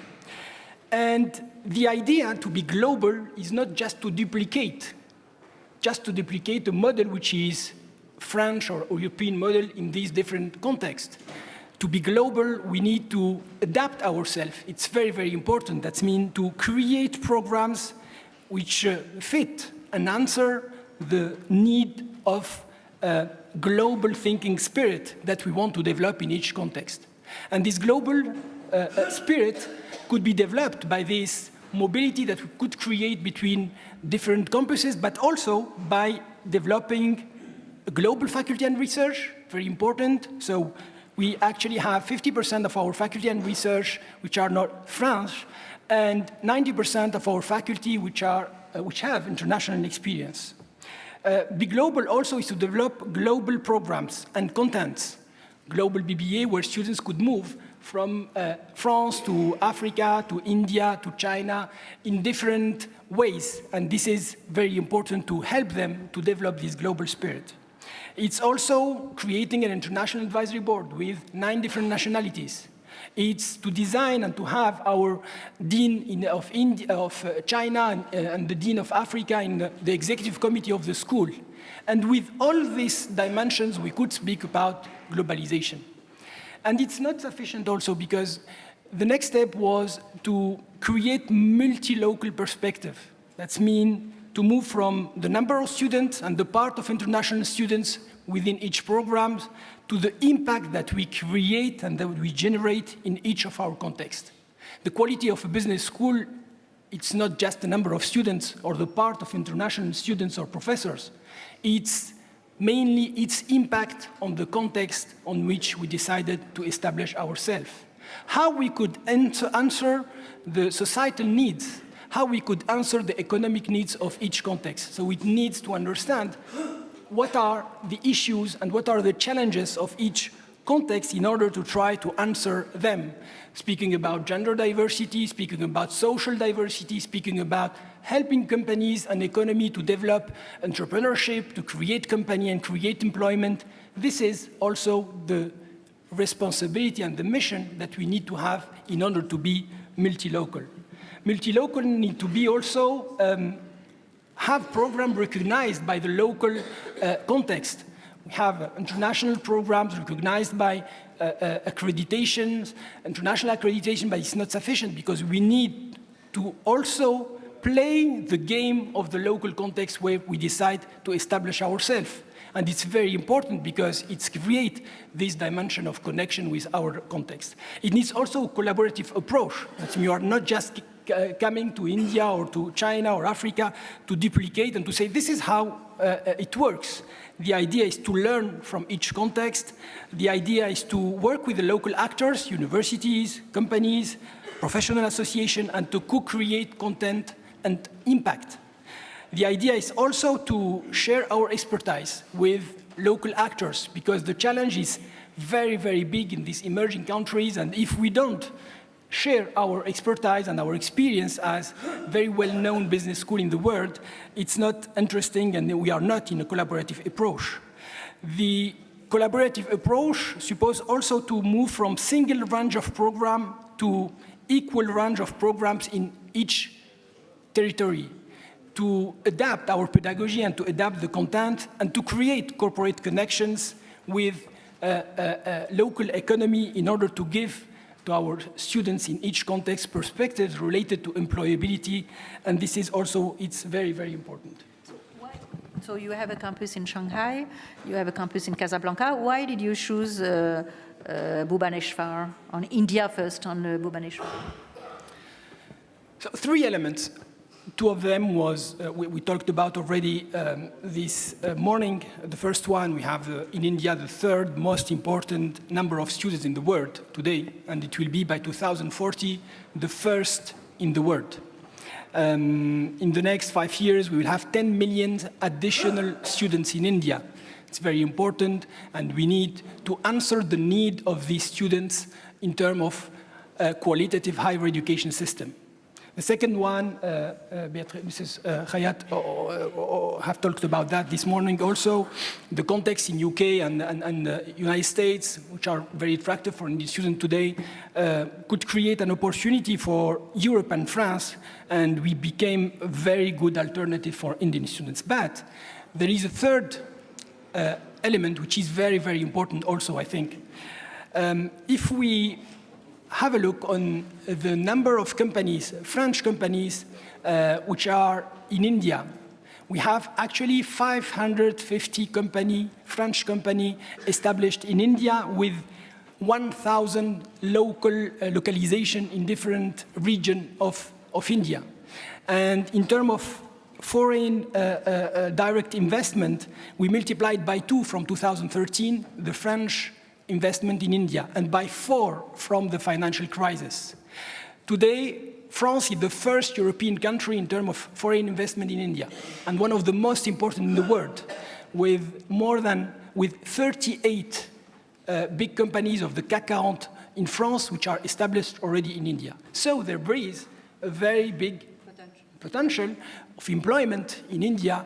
And the idea to be global is not just to duplicate the model which is French or European model in these different contexts. To be global, we need to adapt ourselves. It's very, very important. That means to create programs which fit and answer the need of a global thinking spirit that we want to develop in each context. And this global spirit could be developed by this mobility that we could create between different campuses, but also by developing global faculty and research, very important. So we actually have 50% of our faculty and research which are not French, and 90% of our faculty which have international experience. Be global also is to develop global programs and contents. Global BBA, where students could move from France to Africa, to India, to China, in different ways. And this is very important to help them to develop this global spirit. It's also creating an international advisory board with 9 different nationalities. It's to design and to have our Dean of China and the Dean of Africa in the executive committee of the school. And with all these dimensions, we could speak about globalization. And it's not sufficient also because the next step was to create multi-local perspective. That means to move from the number of students and the part of international students within each program to the impact that we create and that we generate in each of our contexts. The quality of a business school, it's not just the number of students or the part of international students or professors. It's mainly its impact on the context on which we decided to establish ourselves. How we could answer the societal needs, how we could answer the economic needs of each context. So it needs to understand what are the issues and what are the challenges of each context in order to try to answer them. Speaking about gender diversity, speaking about social diversity, speaking about helping companies and economy to develop entrepreneurship, to create company and create employment. This is also the responsibility and the mission that we need to have in order to be multi-local. Multi-local need to be also have programs recognized by the local context. We have international programs recognized by accreditations, international accreditation, but it's not sufficient because we need to also play the game of the local context where we decide to establish ourselves. And it's very important because it creates this dimension of connection with our context. It needs also a collaborative approach. That you are not just coming to India or to China or Africa to duplicate and to say, this is how it works. The idea is to learn from each context. The idea is to work with the local actors, universities, companies, professional associations, and to co-create content and impact. The idea is also to share our expertise with local actors, because the challenge is very, very big in these emerging countries, and if we don't share our expertise and our experience as very well-known business school in the world, it's not interesting and we are not in a collaborative approach. The collaborative approach supposes also to move from single range of program to equal range of programs in each territory. to adapt our pedagogy and to adapt the content and to create corporate connections with local economy in order to give to our students in each context perspectives related to employability. And this is also, it's very, very important. So you have a campus in Shanghai, you have a campus in Casablanca. Why did you choose Bhubaneswar, on India first, on Bhubaneswar? So 3 elements. 2 of them was, we talked about already this morning. The first one, we have in India the 3rd most important number of students in the world today, and it will be by 2040 the 1st in the world. In the next 5 years, we will have 10 million additional students in India. It's very important, and we need to answer the need of these students in terms of qualitative higher education system. The second one, Mrs. Hayat have talked about that this morning also. The context in UK and United States, which are very attractive for Indian students today, could create an opportunity for Europe and France, and we became a very good alternative for Indian students. But there is a third element which is very, very important also, I think. If we have a look on the number of companies, French companies, which are in India. We have actually 550 French companies established in India with 1,000 localization in different regions of India. And in terms of foreign direct investment, we multiplied by 2 from 2013, the French investment in India, and by 4 from the financial crisis. Today, France is the first European country in terms of foreign investment in India, and one of the most important in the world, with 38 big companies of the CAC 40 in France, which are established already in India. So there is a very big potential of employment in India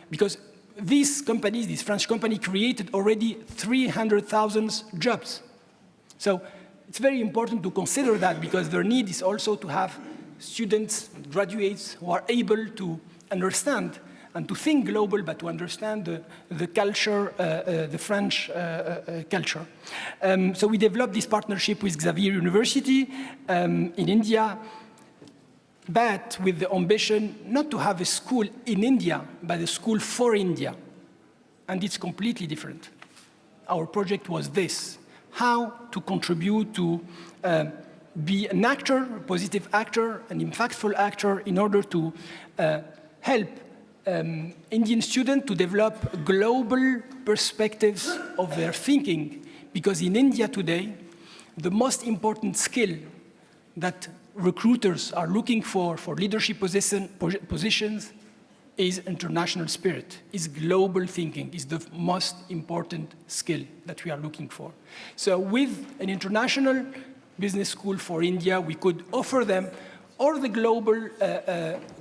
because these companies, this French company, created already 300,000 jobs. So it's very important to consider that, because their need is also to have students, graduates, who are able to understand and to think global, but to understand the culture, the French culture. So we developed this partnership with XAVIER University in India, but with the ambition not to have a school in India, but a school for India. And it's completely different. Our project was this: how to contribute to be an actor, a positive actor, an impactful actor, in order to help Indian students to develop global perspectives of their thinking. Because in India today, the most important skill that recruiters are looking for leadership positions is international spirit, is global thinking, is the most important skill that we are looking for. So with an international business school for India, we could offer them all the global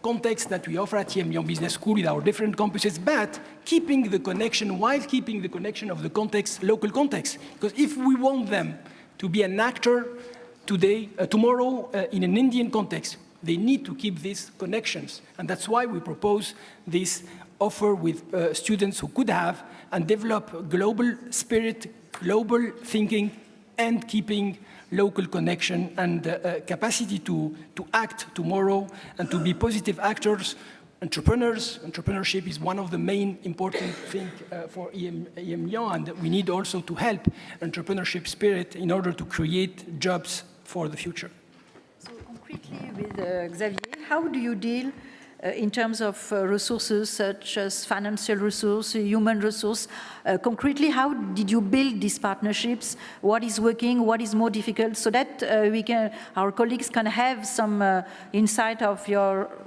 context that we offer at EMLYON Business School with our different campuses, but keeping the connection, while keeping the connection of the context, local context. Because if we want them to be an actor tomorrow in an Indian context, they need to keep these connections. And that's why we propose this offer with students who could have and develop global spirit, global thinking, and keeping local connection and capacity to act tomorrow and to be positive actors, entrepreneurs. Entrepreneurship is one of the main important things for EMLYON, and we need also to help entrepreneurship spirit in order to create jobs for the future. So concretely with Xavier, how do you deal in terms of resources such as financial resource, human resource? Concretely, how did you build these partnerships? What is working? What is more difficult? So that our colleagues can have some insight of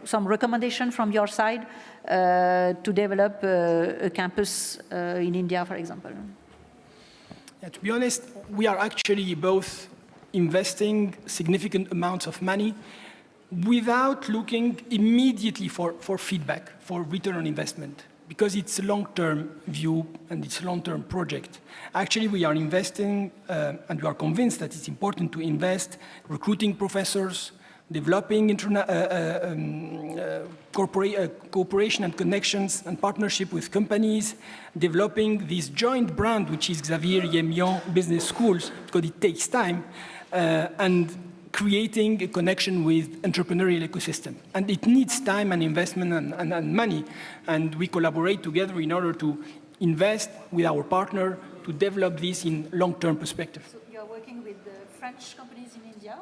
some recommendation from your side to develop a campus in India, for example. Yeah, to be honest, we are actually both investing significant amounts of money without looking immediately for feedback, for return on investment, because it's a long-term view and it's a long-term project. Actually, we are investing, and we are convinced that it's important to invest, recruiting professors, developing cooperation and connections and partnership with companies, developing this joint brand, which is XAVIER EMLYON Business Schools, because it takes time, and creating a connection with entrepreneurial ecosystem. And it needs time and investment and money. And we collaborate together in order to invest with our partner to develop this in long-term perspective. So you are working with French companies in India,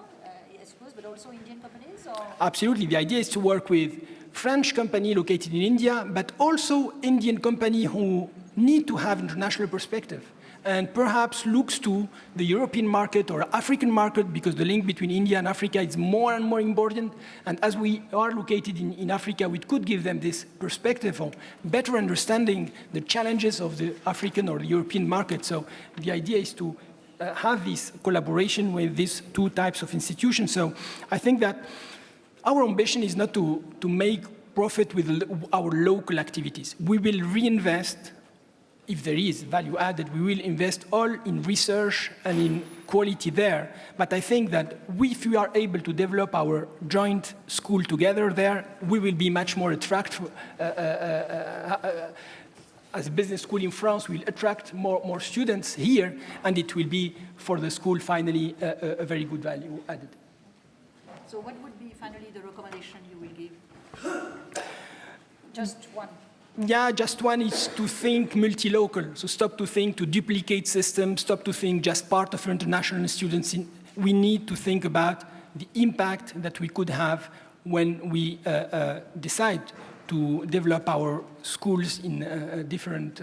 I suppose, but also Indian companies? Or? Absolutely. The idea is to work with French company located in India, but also Indian company who need to have international perspective and perhaps looks to the European market or African market, because the link between India and Africa is more and more important. And as we are located in Africa, we could give them this perspective of better understanding the challenges of the African or the European market. So the idea is to have this collaboration with these two types of institutions. So I think that our ambition is not to make profit with our local activities. We will reinvest. If there is value added, we will invest all in research and in quality there. But I think that if we are able to develop our joint school together there, we will be much more attractive. As a business school in France, we'll attract more students here, and it will be, for the school, finally, a very good value added. So what would be, finally, the recommendation you will give? Just one. Yeah, just one is to think multi-local. So stop to think to duplicate systems, stop to think just part of international students. We need to think about the impact that we could have when we decide to develop our schools in different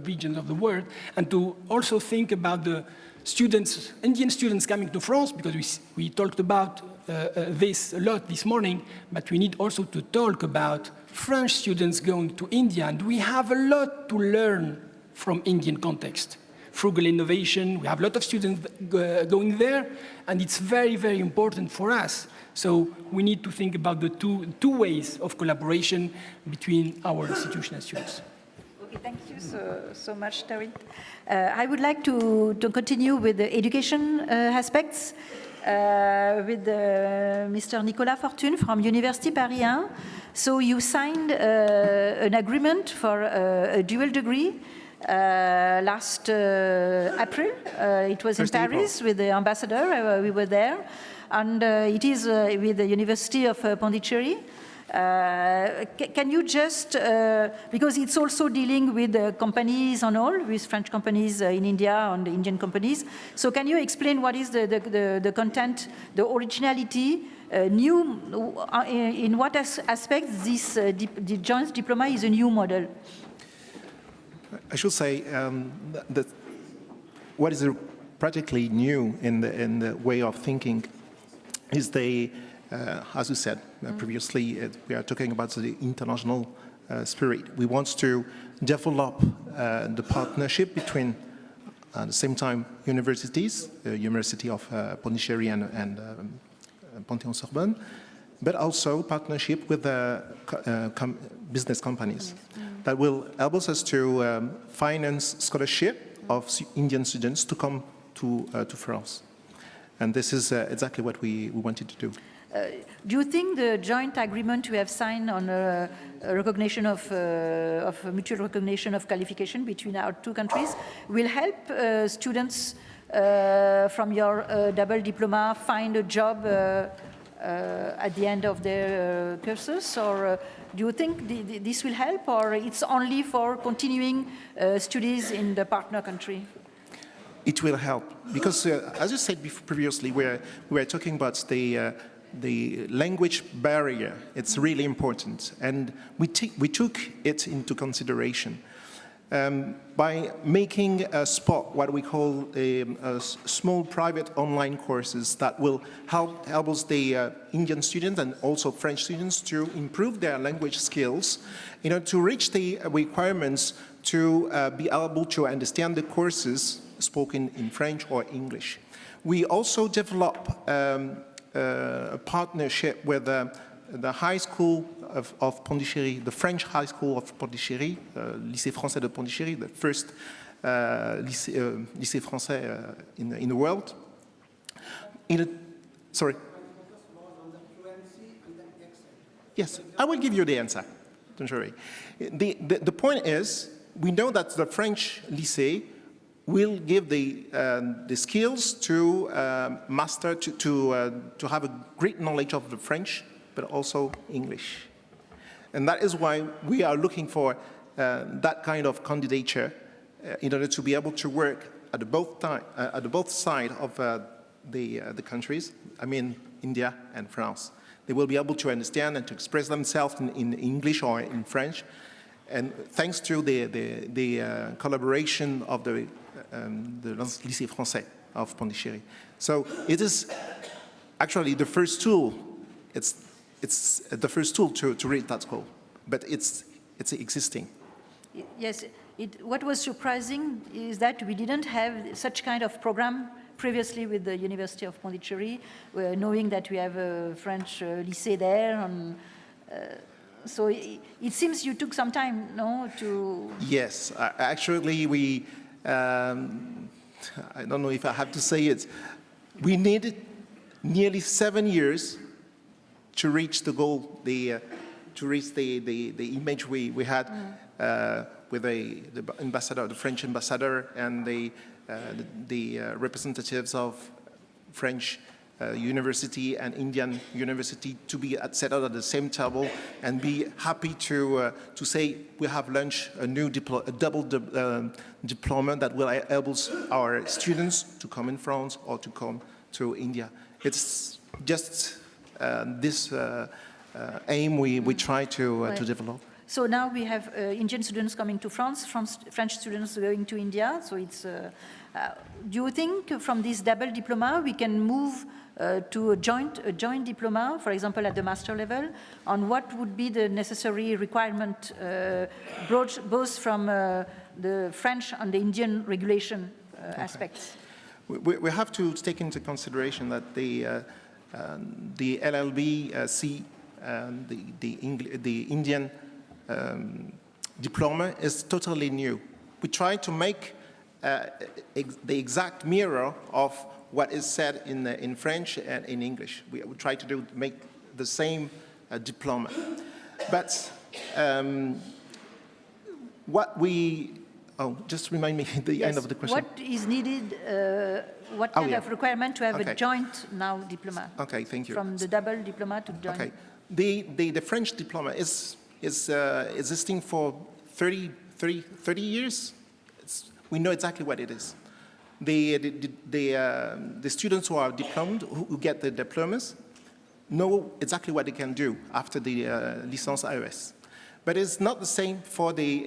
regions of the world, and to also think about the students, Indian students coming to France, because we talked about this a lot this morning, but we need also to talk about French students going to India, and we have a lot to learn from Indian context. Frugal innovation, we have a lot of students going there, and it's very, very important for us. So we need to think about the two ways of collaboration between our institution and students. Okay, thank you so much, Terry. I would like to continue with the education aspects with Mr. Nicolas Fortune from University of Paris. So you signed an agreement for a dual degree last April. It was in Paris with the ambassador. We were there. And it is with the University of Pondicherry. Can you just, because it's also dealing with companies and all, with French companies in India and Indian companies. So can you explain what is the content, the originality, new, in what aspects this the joint diploma is a new model? I should say that what is practically new in the way of thinking is as you said previously, we are talking about the international spirit. We want to develop the partnership between, at the same time, universities, the University of Pondicherry and Panthéon-Sorbonne, but also partnership with business companies that will help us to finance scholarship of Indian students to come to France. And this is exactly what we wanted to do. Do you think the joint agreement we have signed on a recognition of mutual recognition of qualification between our two countries will help students from your double diploma find a job at the end of their courses, or do you think this will help, or it's only for continuing studies in the partner country? It will help because, as you said previously, we were talking about the language barrier. It's really important, and we took it into consideration by making a spot, what we call a small private online courses that will help us, the Indian students and also French students, to improve their language skills, to reach the requirements to be able to understand the courses spoken in French or English. We also develop a partnership with the high school of Pondicherry, the French high school of Pondicherry, Lycée Français de Pondicherry, the first lycée français in the world. Sorry. Yes, I will give you the answer. Don't worry. The point is, we know that the French lycée will give the skills to master, to have a great knowledge of the French, but also English. And that is why we are looking for that kind of candidature in order to be able to work at both sides of the countries, I mean India and France. They will be able to understand and to express themselves in English or in French. And thanks to the collaboration of the Lycée Français of Pondicherry. So it is actually the first tool. It's the first tool to reach that goal, but it's existing. Yes, what was surprising is that we didn't have such kind of program previously with the University of Pondicherry, knowing that we have a French lycée there. And, so it seems you took some time, no, to... Yes, actually we, I don't know if I have to say it, we needed nearly 7 years to reach the goal, to reach the image we had with the ambassador, the French ambassador, and the representatives of French university and Indian university to be settled at the same table and be happy to say we have launched a new double diploma that will enable our students to come in France or to come to India. It's just this aim we try to develop. So now we have Indian students coming to France, French students going to India. So it's. Do you think from this double diploma we can move to a joint diploma, for example, at the master level? On what would be the necessary requirement, both from the French and the Indian regulation aspects? We have to take into consideration that the LLB the Indian diploma is totally new. We try to make the exact mirror of what is said in French and in English. We try to make the same diploma. But what we... Oh, just remind me the end of the question. What is needed, what kind of requirement to have a joint now diploma? Okay, thank you. From the double diploma to joint. Okay. The French diploma is existing for 30 years. We know exactly what it is. The students who are diplomed, who get the diplomas, know exactly what they can do after the licence AES. But it's not the same for the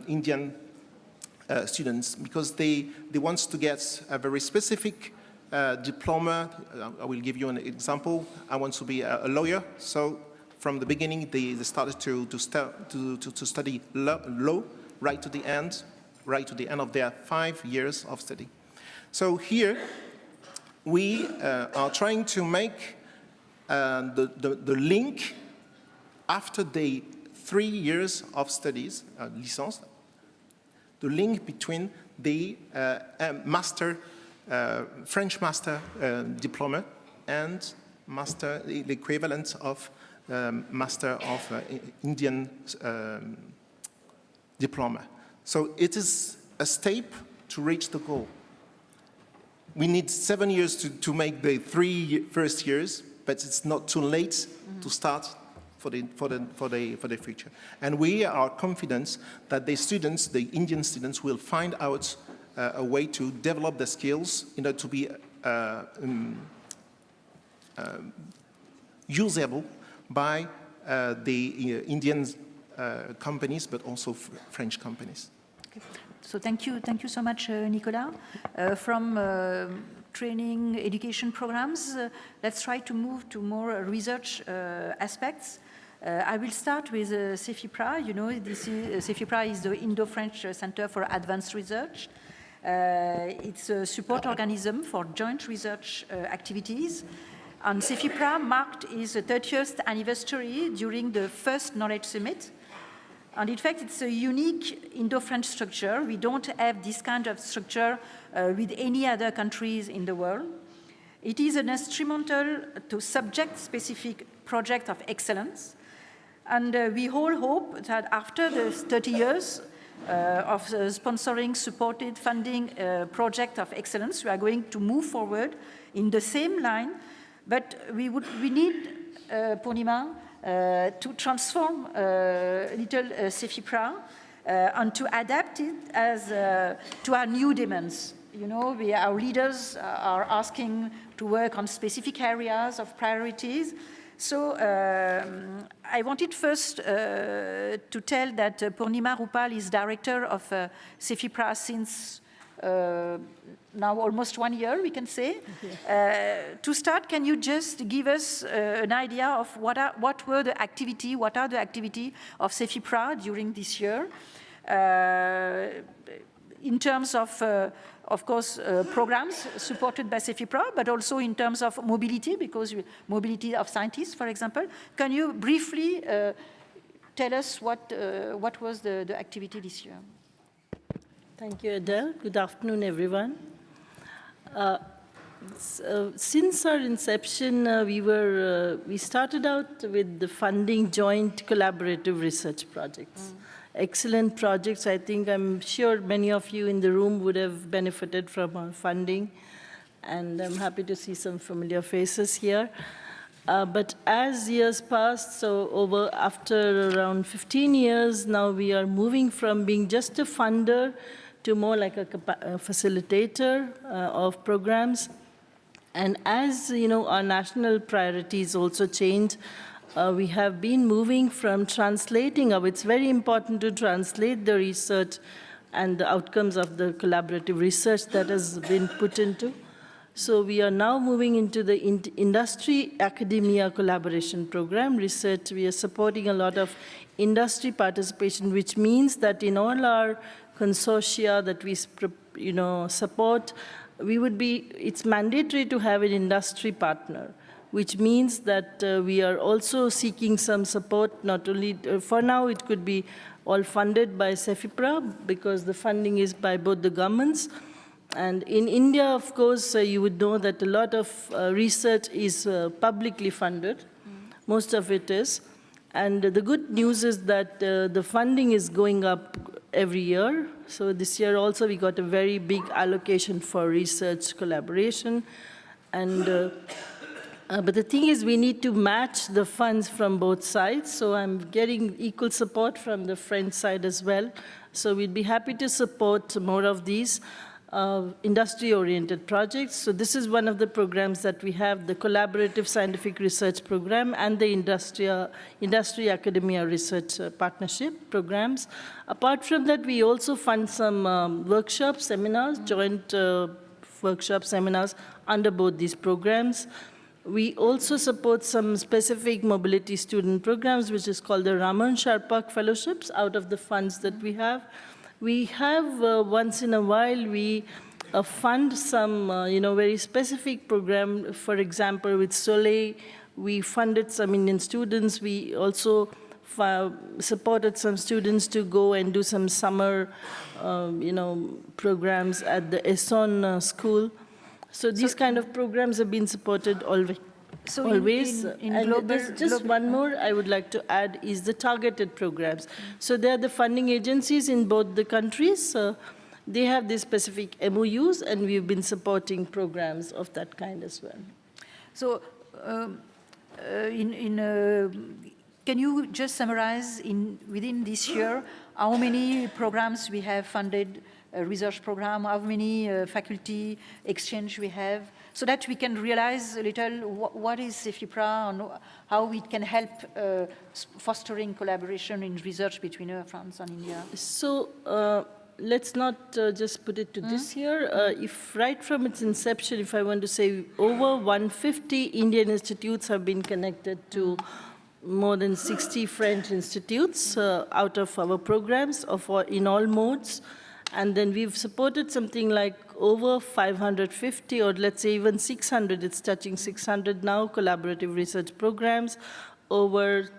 Indian students, because they want to get a very specific diploma. I will give you an example. I want to be a lawyer, so from the beginning they started to study law right to the end of their 5 years of study. So here we are trying to make the link after the 3 years of studies, licence, the link between the French master diploma and the equivalent of master of Indian diploma. So it is a step to reach the goal. We need 7 years to make the 3 first years, but it's not too late to start for the future. And we are confident that the Indian students, will find out a way to develop the skills in order to be usable by the Indian companies, but also French companies. Okay. So thank you so much, Nicolas. From training, education programs, let's try to move to more research aspects. I will start with CEFIPRA. You know, CEFIPRA is the Indo-French Center for Advanced Research. It's a support organism for joint research activities. And CEFIPRA marked its 30th anniversary during the first Knowledge Summit. And in fact, it's a unique Indo-French structure. We don't have this kind of structure with any other countries in the world. It is an instrumental to subject-specific project of excellence. And we all hope that after the 30 years of sponsoring, supported, funding project of excellence, we are going to move forward in the same line, but we need, Purnima, to transform little CEFIPRA and to adapt it as to our new demands. You know, our leaders are asking to work on specific areas of priorities. So I wanted first to tell that Purnima Rupal is director of CEFIPRA since now almost 1 year, we can say. To start, can you just give us an idea of what are the activity of CEFIPRA during this year, in terms of course, programs supported by CEFIPRA, but also in terms of mobility, because mobility of scientists, for example. Can you briefly tell us what was the activity this year? Thank you, Adele. Good afternoon, everyone. Since our inception, we started out with the funding joint collaborative research projects. Excellent projects. I'm sure many of you in the room would have benefited from our funding, and I'm happy to see some familiar faces here. But as years passed, so after around 15 years, now we are moving from being just a funder to more like a facilitator of programs. And as you know, our national priorities also change. We have been moving from translating. It's very important to translate the research and the outcomes of the collaborative research that has been put into. So we are now moving into the industry-academia collaboration program research. We are supporting a lot of industry participation, which means that in all our consortia that we support, it's mandatory to have an industry partner, which means that we are also seeking some support, not only, for now it could be all funded by CEFIPRA, because the funding is by both the governments. And in India, of course, you would know that a lot of research is publicly funded. Most of it is. And the good news is that the funding is going up every year. So this year also we got a very big allocation for research collaboration. And but the thing is, we need to match the funds from both sides. So I'm getting equal support from the French side as well. So we'd be happy to support more of these industry-oriented projects. So this is one of the programs that we have, the Collaborative Scientific Research Program and the Industry-Academia Research Partnership programs. Apart from that, we also fund some workshops, seminars, joint workshop seminars under both these programs. We also support some specific mobility student programs, which is called the Raman Sharpak Fellowships, out of the funds that we have. We have, once in a while, we fund some, very specific program. For example, with Soleil, we funded some Indian students. We also supported some students to go and do some summer, programs at the Essonne school. So these kind of programs have been supported always. So always. In and global, there's just one more I would like to add is the targeted programs. So they are the funding agencies in both the countries. They have these specific MOUs, and we've been supporting programs of that kind as well. So can you just summarize within this year how many programs we have funded, a research program, how many faculty exchange we have, so that we can realize a little what is CEFIPRA and how it can help fostering collaboration in research between France and India? So let's not just put it to this year. If right from its inception, if I want to say, over 150 Indian institutes have been connected to more than 60 French institutes out of our programs in all modes. And then we've supported something like over 550, or let's say even 600, it's touching 600 now, collaborative research programs. Over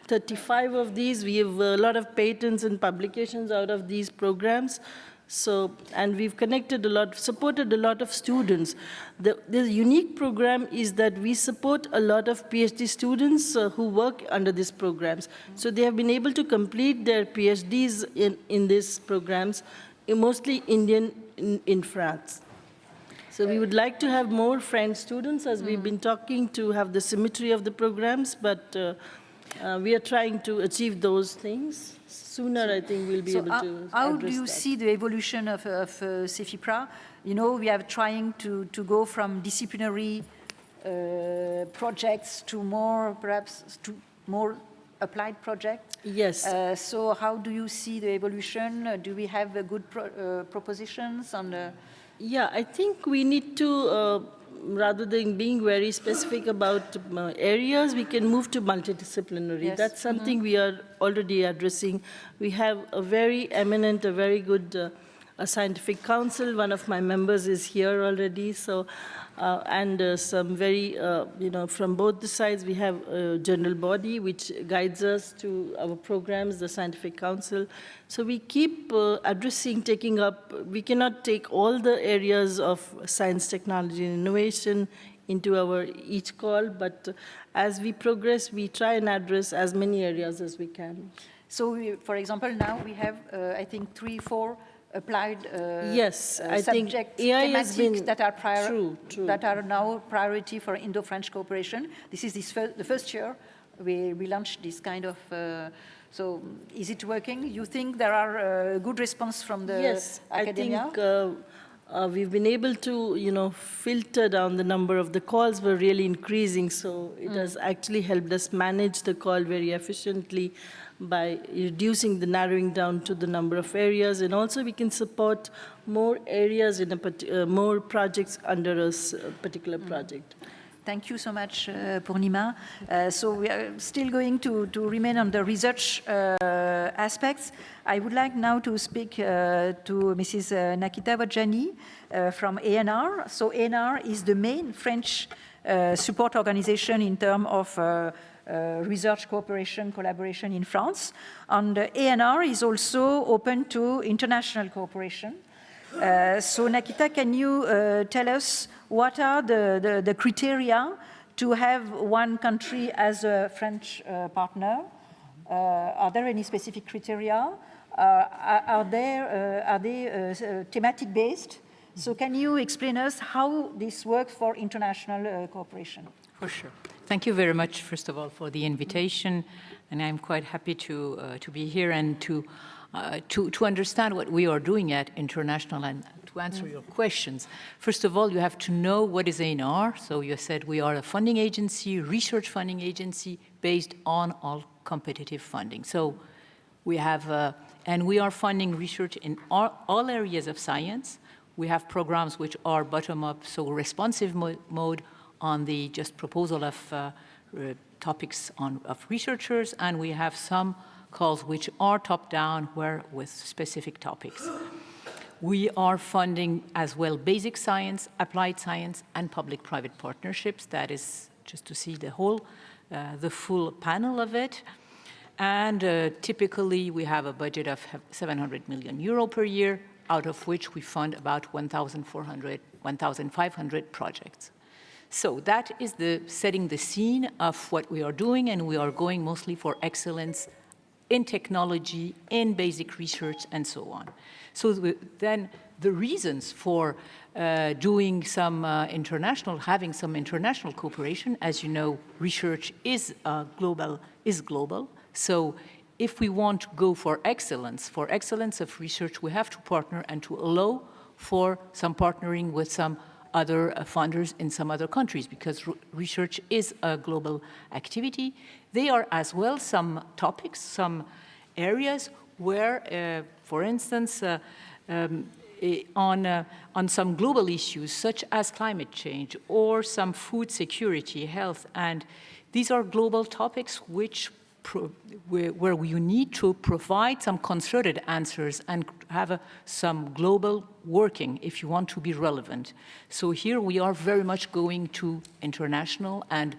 35 of these, we have a lot of patents and publications out of these programs. So, and we've connected a lot, supported a lot of students. The unique program is that we support a lot of PhD students who work under these programs. So they have been able to complete their PhDs in these programs, mostly Indian in France. So we would like to have more French students, as we've been talking, to have the symmetry of the programs, but we are trying to achieve those things. Sooner, I think we'll be able to how do address you that. see the evolution of CEFIPRA? You know, we are trying to go from disciplinary projects to more, perhaps, to more applied projects. Yes. So how do you see the evolution? Do we have good propositions on the... Yeah, I think we need to, rather than being very specific about areas, we can move to multidisciplinary. Yes. That's something we are already addressing. We have a very eminent, a very good scientific council. One of my members is here already. So, and some very, from both the sides, we have a general body which guides us to our programs, the scientific council. So we keep addressing, taking up, we cannot take all the areas of science, technology, and innovation into our each call, but as we progress, we try and address as many areas as we can. So, for example, now we have, I think, 3-4 applied yes, I think AI has been that are true. That are now priority for Indo-French cooperation. This is the first year we launched this kind of. So, is it working? You think there are good response from the academia? I think we've been able to, filter down the number of the calls were really increasing. So it has actually helped us manage the call very efficiently by reducing the narrowing down to the number of areas, and also we can support more areas in more projects under a particular project. Thank you so much, Purnima. So we are still going to remain on the research aspects. I would like now to speak to Mrs. Nakita Vajani from ANR. So ANR is the main French support organization in terms of research cooperation, collaboration in France. And ANR is also open to international cooperation. So Nakita, can you tell us what are the criteria to have one country as a French partner? Are there any specific criteria? Are they thematic based? So can you explain us how this works for international cooperation? For sure. Thank you very much, first of all, for the invitation, and I'm quite happy to be here and to understand what we are doing at International and to answer your questions. First of all, you have to know what is ANR. So you said we are a funding agency, research funding agency, based on all competitive funding. So we have, and we are funding research in all areas of science. We have programs which are bottom-up, so responsive mode on the just proposal of topics of researchers, and we have some calls which are top-down, where with specific topics. We are funding as well basic science, applied science, and public-private partnerships. That is just to see the whole, the full panel of it. And typically, we have a budget of 700 million euro per year, out of which we fund about 1,500 projects. So that is setting the scene of what we are doing, and we are going mostly for excellence in technology, in basic research, and so on. So then the reasons for doing some having some international cooperation, as you know, research is global. So if we want to go for excellence of research, we have to partner and to allow for some partnering with some other funders in some other countries, because research is a global activity. There are as well some topics, some areas where, for instance, on some global issues such as climate change or some food security, health, and these are global topics which where you need to provide some concerted answers and have some global working if you want to be relevant. So here we are very much going to international and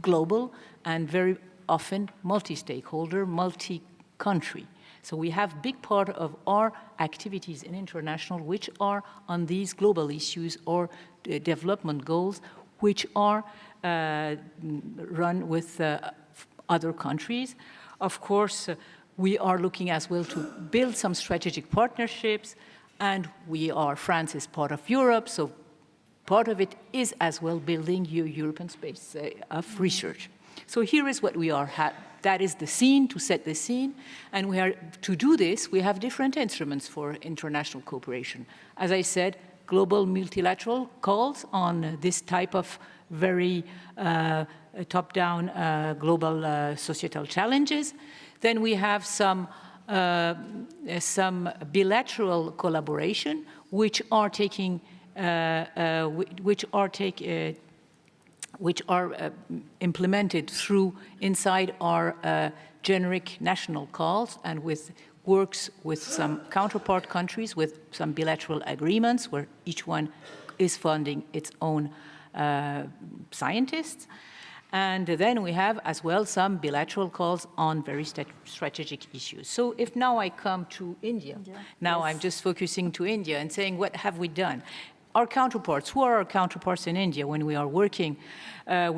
global, and very often multi-stakeholder, multi-country. So we have big part of our activities in international which are on these global issues or development goals, which are run with other countries. Of course, we are looking as well to build some strategic partnerships, and France is part of Europe, so part of it is as well building European space of research. So here is what we are. That is the scene, to set the scene. And to do this, we have different instruments for international cooperation. As I said, global multilateral calls on this type of very top-down global societal challenges. Then we have some bilateral collaboration, which are implemented through inside our generic national calls and works with some counterpart countries with some bilateral agreements where each one is funding its own scientists. And then we have as well some bilateral calls on very strategic issues. So if now I come to India, now I'm just focusing to India and saying, what have we done? Our counterparts, who are our counterparts in India when we are working? The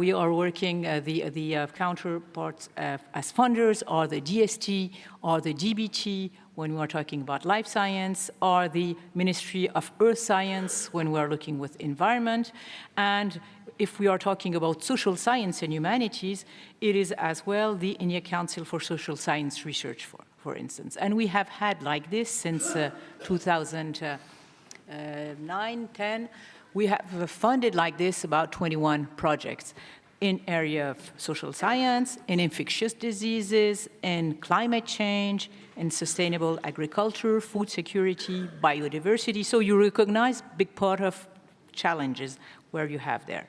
counterparts as funders are the DST, or the DBT when we are talking about life science, or the Ministry of Earth Science when we are looking with environment. And if we are talking about social science and humanities, it is as well the India Council for Social Science Research, for instance. And we have had like this since 2009-10, we have funded like this about 21 projects in area of social science, in infectious diseases, in climate change, in sustainable agriculture, food security, biodiversity. So you recognize big part of challenges where you have there.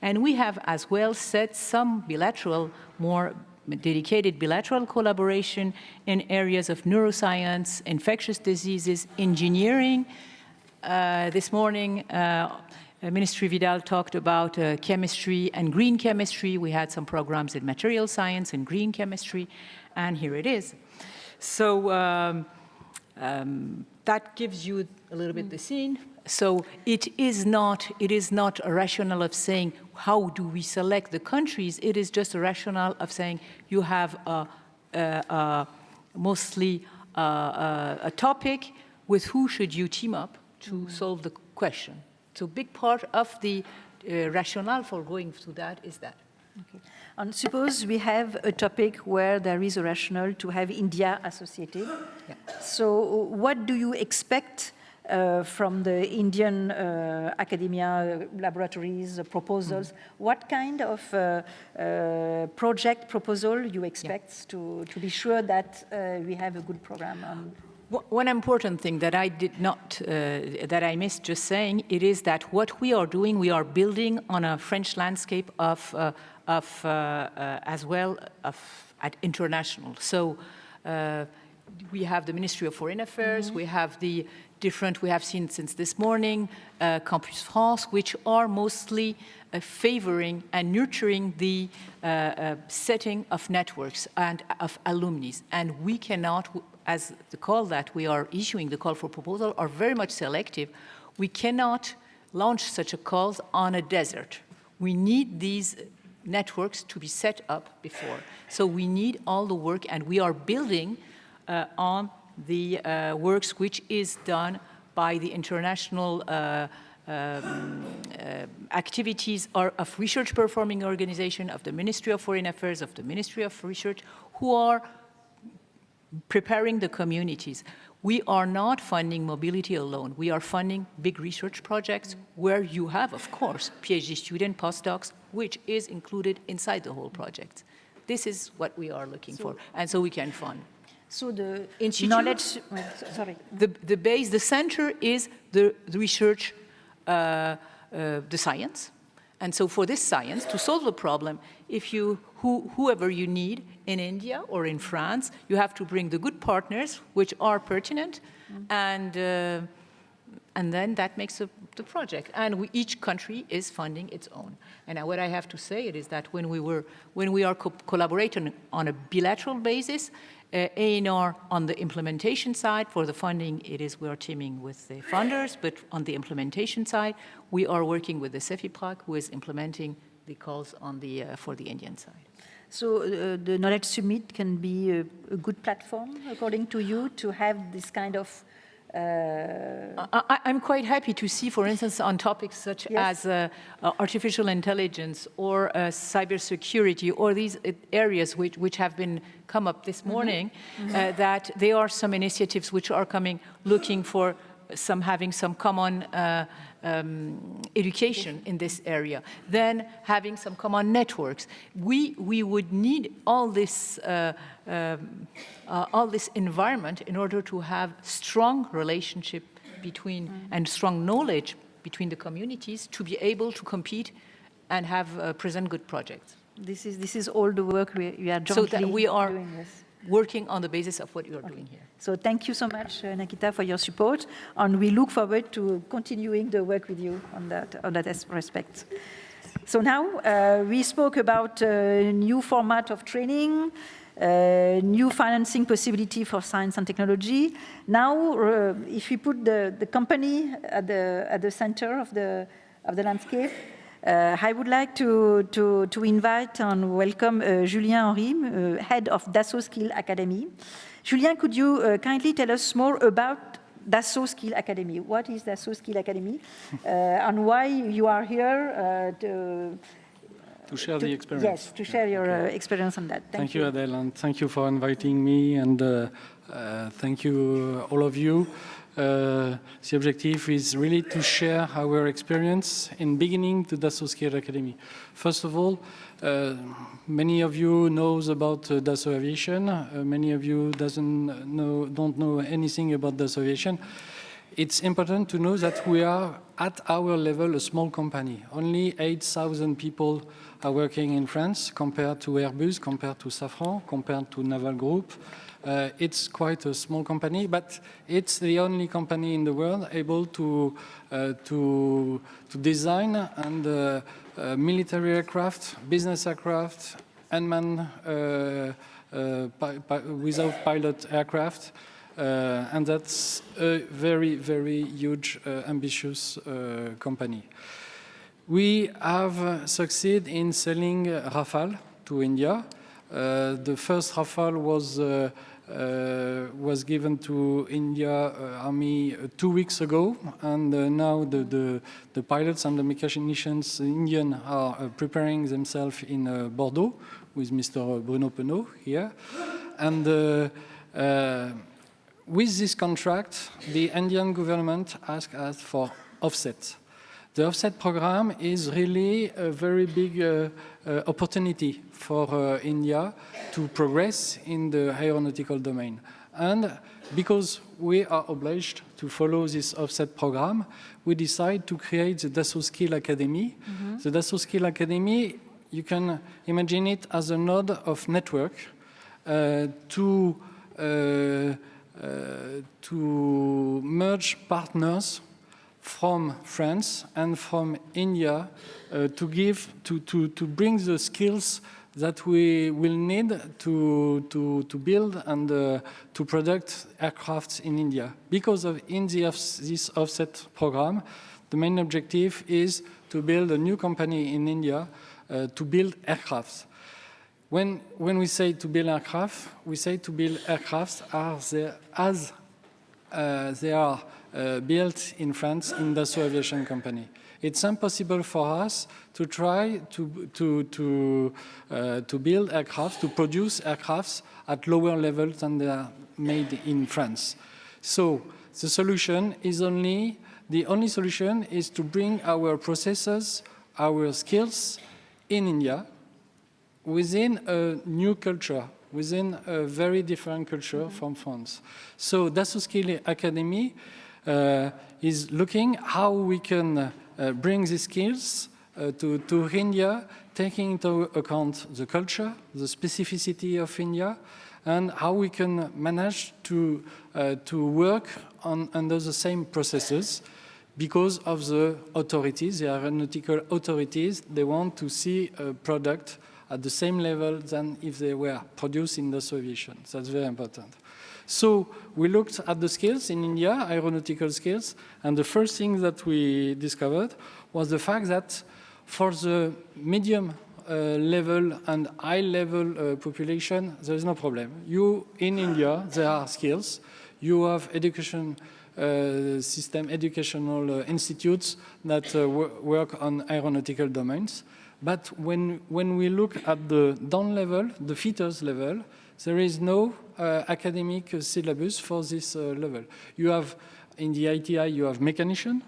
And we have as well set some bilateral, more dedicated bilateral collaboration in areas of neuroscience, infectious diseases, engineering. This morning, Ministry Vidal talked about chemistry and green chemistry. We had some programs in material science and green chemistry, and here it is. So that gives you a little bit the scene. So it is not a rationale of saying, how do we select the countries? It is just a rationale of saying you have mostly a topic with who should you team up to solve the question. So big part of the rationale for going through that is that. Okay. And suppose we have a topic where there is a rationale to have India associated. Yeah. So what do you expect from the Indian academia, laboratories, proposals? What kind of project proposal you expect to be sure that we have a good program? One important thing that I did not, that I missed just saying, it is that what we are doing, we are building on a French landscape as well at international. So we have the Ministry of Foreign Affairs, we have the different, we have seen since this morning, Campus France, which are mostly favoring and nurturing the setting of networks and of alumni. And we cannot, as the call that we are issuing, the call for proposal, are very much selective. We cannot launch such a call on a desert. We need these networks to be set up before. So we need all the work, and we are building on the works which is done by the international activities of research performing organization, of the Ministry of Foreign Affairs, of the Ministry of Research, who are preparing the communities. We are not funding mobility alone. We are funding big research projects where you have, of course, PhD student, postdocs, which is included inside the whole project. This is what we are looking for, and so we can fund. So the knowledge, the base, the center is the research, the science. And so for this science, to solve the problem, if you, whoever you need in India or in France, you have to bring the good partners, which are pertinent, and then that makes the project. And each country is funding its own. And what I have to say is that when we are collaborating on a bilateral basis, A&R on the implementation side. For the funding, we are teaming with the funders, but on the implementation side, we are working with the CEFIPRAC, who is implementing the calls on for the Indian side. So the Knowledge Summit can be a good platform, according to you, to have this kind of... I'm quite happy to see, for instance, on topics such as artificial intelligence or cybersecurity, or these areas which have been come up this morning, that there are some initiatives which are coming, looking for having some common education in this area, then having some common networks. We would need all this environment in order to have strong relationship between and strong knowledge between the communities to be able to compete and have present good projects. This is all the work we are jointly so that we are doing this. Working on the basis of what you are doing here. So thank you so much, Nakita, for your support, and we look forward to continuing the work with you on that respect. So now we spoke about a new format of training, new financing possibility for science and technology. Now, if we put the company at the center of the landscape, I would like to invite and welcome Julien Henry, head of Dassault Skill Academy. Julien, could you kindly tell us more about Dassault Skill Academy? What is Dassault Skill Academy, and why you are here to share the experience? Yes, to share your experience on that. Thank you, Adele, and thank you for inviting me, and thank you, all of you. The objective is really to share our experience in beginning the Dassault Skill Academy. First of all, many of you knows about Dassault Aviation. Many of you don't know anything about Dassault Aviation. It's important to know that we are, at our level, a small company. Only 8,000 people are working in France, compared to Airbus, compared to Safran, compared to Naval Group. It's quite a small company, but it's the only company in the world able to design and military aircraft, business aircraft, unmanned without pilot aircraft, and that's a very, very huge, ambitious company. We have succeeded in selling Rafale to India. The first Rafale was given to India Army 2 weeks ago, and now the pilots and the mechanicians Indian are preparing themselves in Bordeaux with Mr. Bruno Penaud here. And with this contract, the Indian government asked us for offset. The offset program is really a very big opportunity for India to progress in the aeronautical domain. And because we are obliged to follow this offset program, we decide to create the Dassault Skill Academy. The Dassault Skill Academy, you can imagine it as a node of network to merge partners from France and from India to bring the skills that we will need to build and to produce aircrafts in India. Because of this offset program, the main objective is to build a new company in India to build aircrafts. When we say to build aircraft, we say to build aircrafts as they are built in France in Dassault Aviation Company. It's impossible for us to try to build aircraft, to produce aircrafts at lower levels than they are made in France. So the solution is the only solution is to bring our processes, our skills in India within a new culture, within a very different culture from France. So Dassault Skill Academy is looking how we can bring these skills to India, taking into account the culture, the specificity of India, and how we can manage to work under the same processes because of the authorities, the aeronautical authorities. They want to see a product at the same level than if they were produced in the aviation. That's very important. So we looked at the skills in India, aeronautical skills, and the first thing that we discovered was the fact that for the medium level and high level population, there is no problem. In India, there are skills. You have educational institutes that work on aeronautical domains. But when we look at the down level, the fitters level, there is no academic syllabus for this level. You have, in the ITI, you have mechanician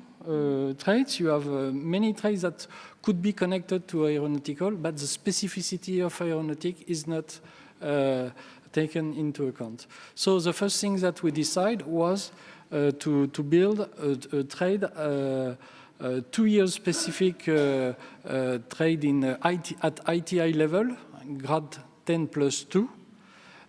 trades, you have many trades that could be connected to aeronautical, but the specificity of aeronautic is not taken into account. So the first thing that we decided was to build a trade, 2 years specific trade at ITI level, grade 10+2.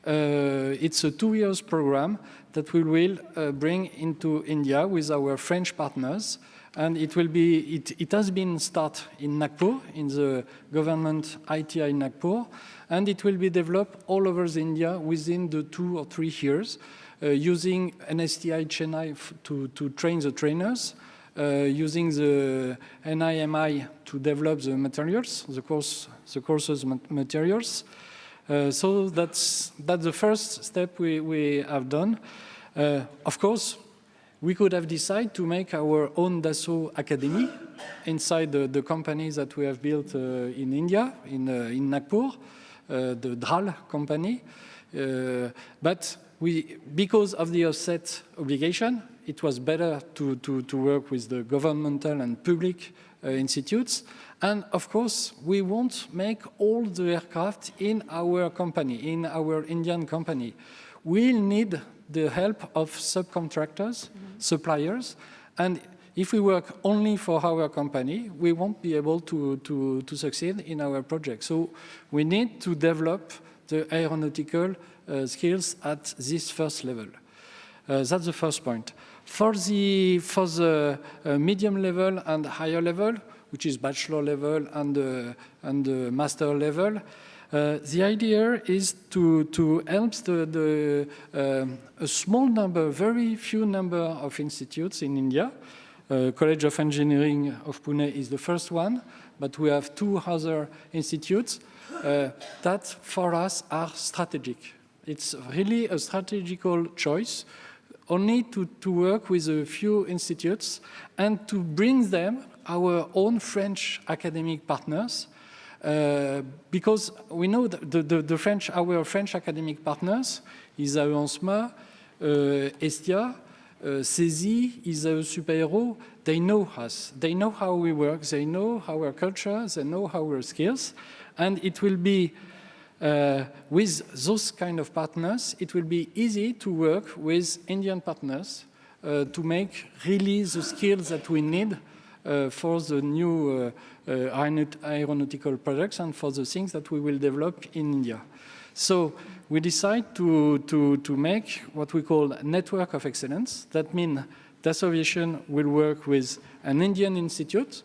It's a 2 years program that we will bring into India with our French partners. And it has been started in Nagpur, in the government ITI Nagpur, and it will be developed all over India within the 2 or 3 years, using NSTI Chennai to train the trainers, using the NIMI to develop the materials, the courses materials. So that's the first step we have done. Of course, we could have decided to make our own Dassault Academy inside the companies that we have built in India, in Nagpur, the DRAL company. But because of the offset obligation, it was better to work with the governmental and public institutes. And of course, we won't make all the aircraft in our company, in our Indian company. We'll need the help of subcontractors, suppliers, and if we work only for our company, we won't be able to succeed in our project. So we need to develop the aeronautical skills at this first level. That's the first point. For the medium level and higher level, which is bachelor level and master level, the idea is to help a small number, very few number of institutes in India. College of Engineering of Pune is the first one, but we have 2 other institutes that for us are strategic. It's really a strategical choice, only to work with a few institutes and to bring them our own French academic partners, because we know that our French academic partners, ISAE ANSMA, Estia, CESI, ISAE Super-Héros, they know us. They know how we work, they know our culture, they know our skills, and it will be, with those kind of partners, it will be easy to work with Indian partners to make really the skills that we need for the new aeronautical products and for the things that we will develop in India. So we decide to make what we call a network of excellence. That means Dassault Aviation will work with an Indian institute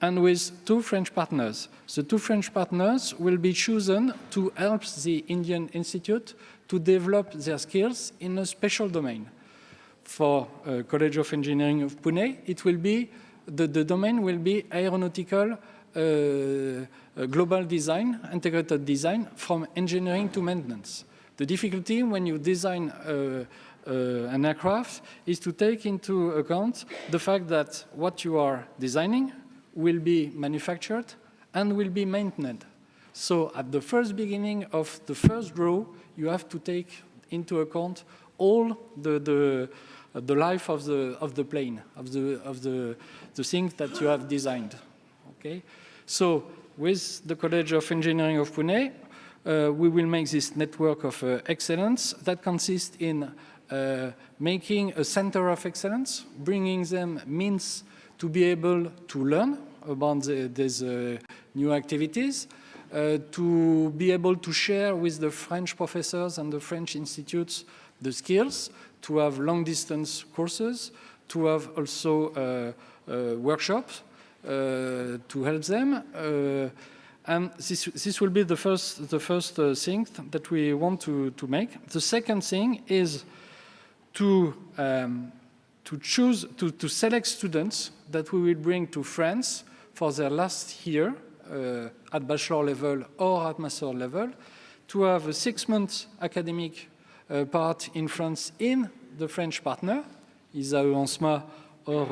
and with 2 French partners. The 2 French partners will be chosen to help the Indian institute to develop their skills in a special domain. For College of Engineering of Pune, it will be the domain will be aeronautical global design, integrated design from engineering to maintenance. The difficulty when you design an aircraft is to take into account the fact that what you are designing will be manufactured and will be maintained. So at the first beginning of the first draw, you have to take into account all the life of the plane, of the things that you have designed. Okay, so with the College of Engineering of Pune, we will make this network of excellence that consists in making a center of excellence, bringing them means to be able to learn about these new activities, to be able to share with the French professors and the French institutes the skills, to have long-distance courses, to have also workshops to help them, And this will be the first thing that we want to make. The second thing is to select students that we will bring to France for their last year at bachelor level or at master level, to have a 6-month academic part in France in the French partner, ISAE ENSMA or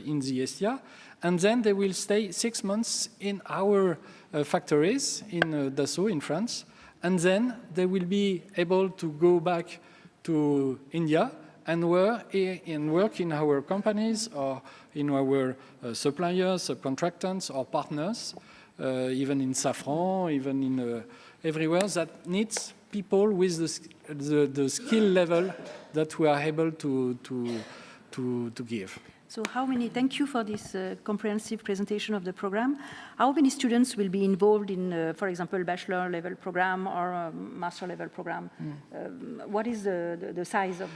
in the ESTIA, and then they will stay 6 months in our factories in Dassault in France, and then they will be able to go back to India and work in our companies or in our suppliers, subcontractors or partners, even in Safran, even in everywhere that needs people with the skill level that we are able to give. So thank you for this comprehensive presentation of the program. How many students will be involved in, for example, bachelor level program or master level program? What is the size of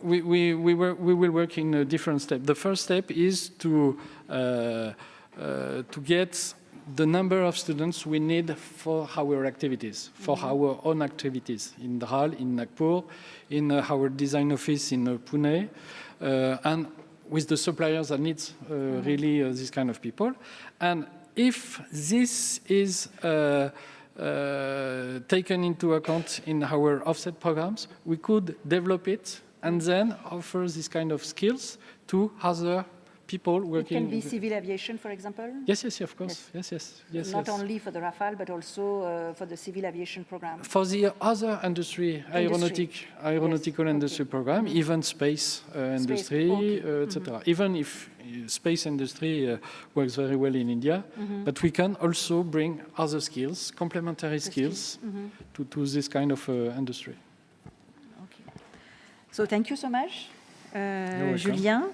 we will work in different steps. The first step is to get the number of students we need for our activities, for our own activities in Dhal, in Nagpur, in our design office in Pune, and with the suppliers that needs really this kind of people. And if this is taken into account in our offset programs, we could develop it and then offer this kind of skills to other people working. It can be civil aviation, for example? Yes, of course. Yes. Not only for the Rafale, but also for the civil aviation program. For the other aeronautical industry program, even space industry, etc. Even if space industry works very well in India, but we can also bring other skills, complementary skills, to this kind of industry. Okay. So thank you so much, Julien.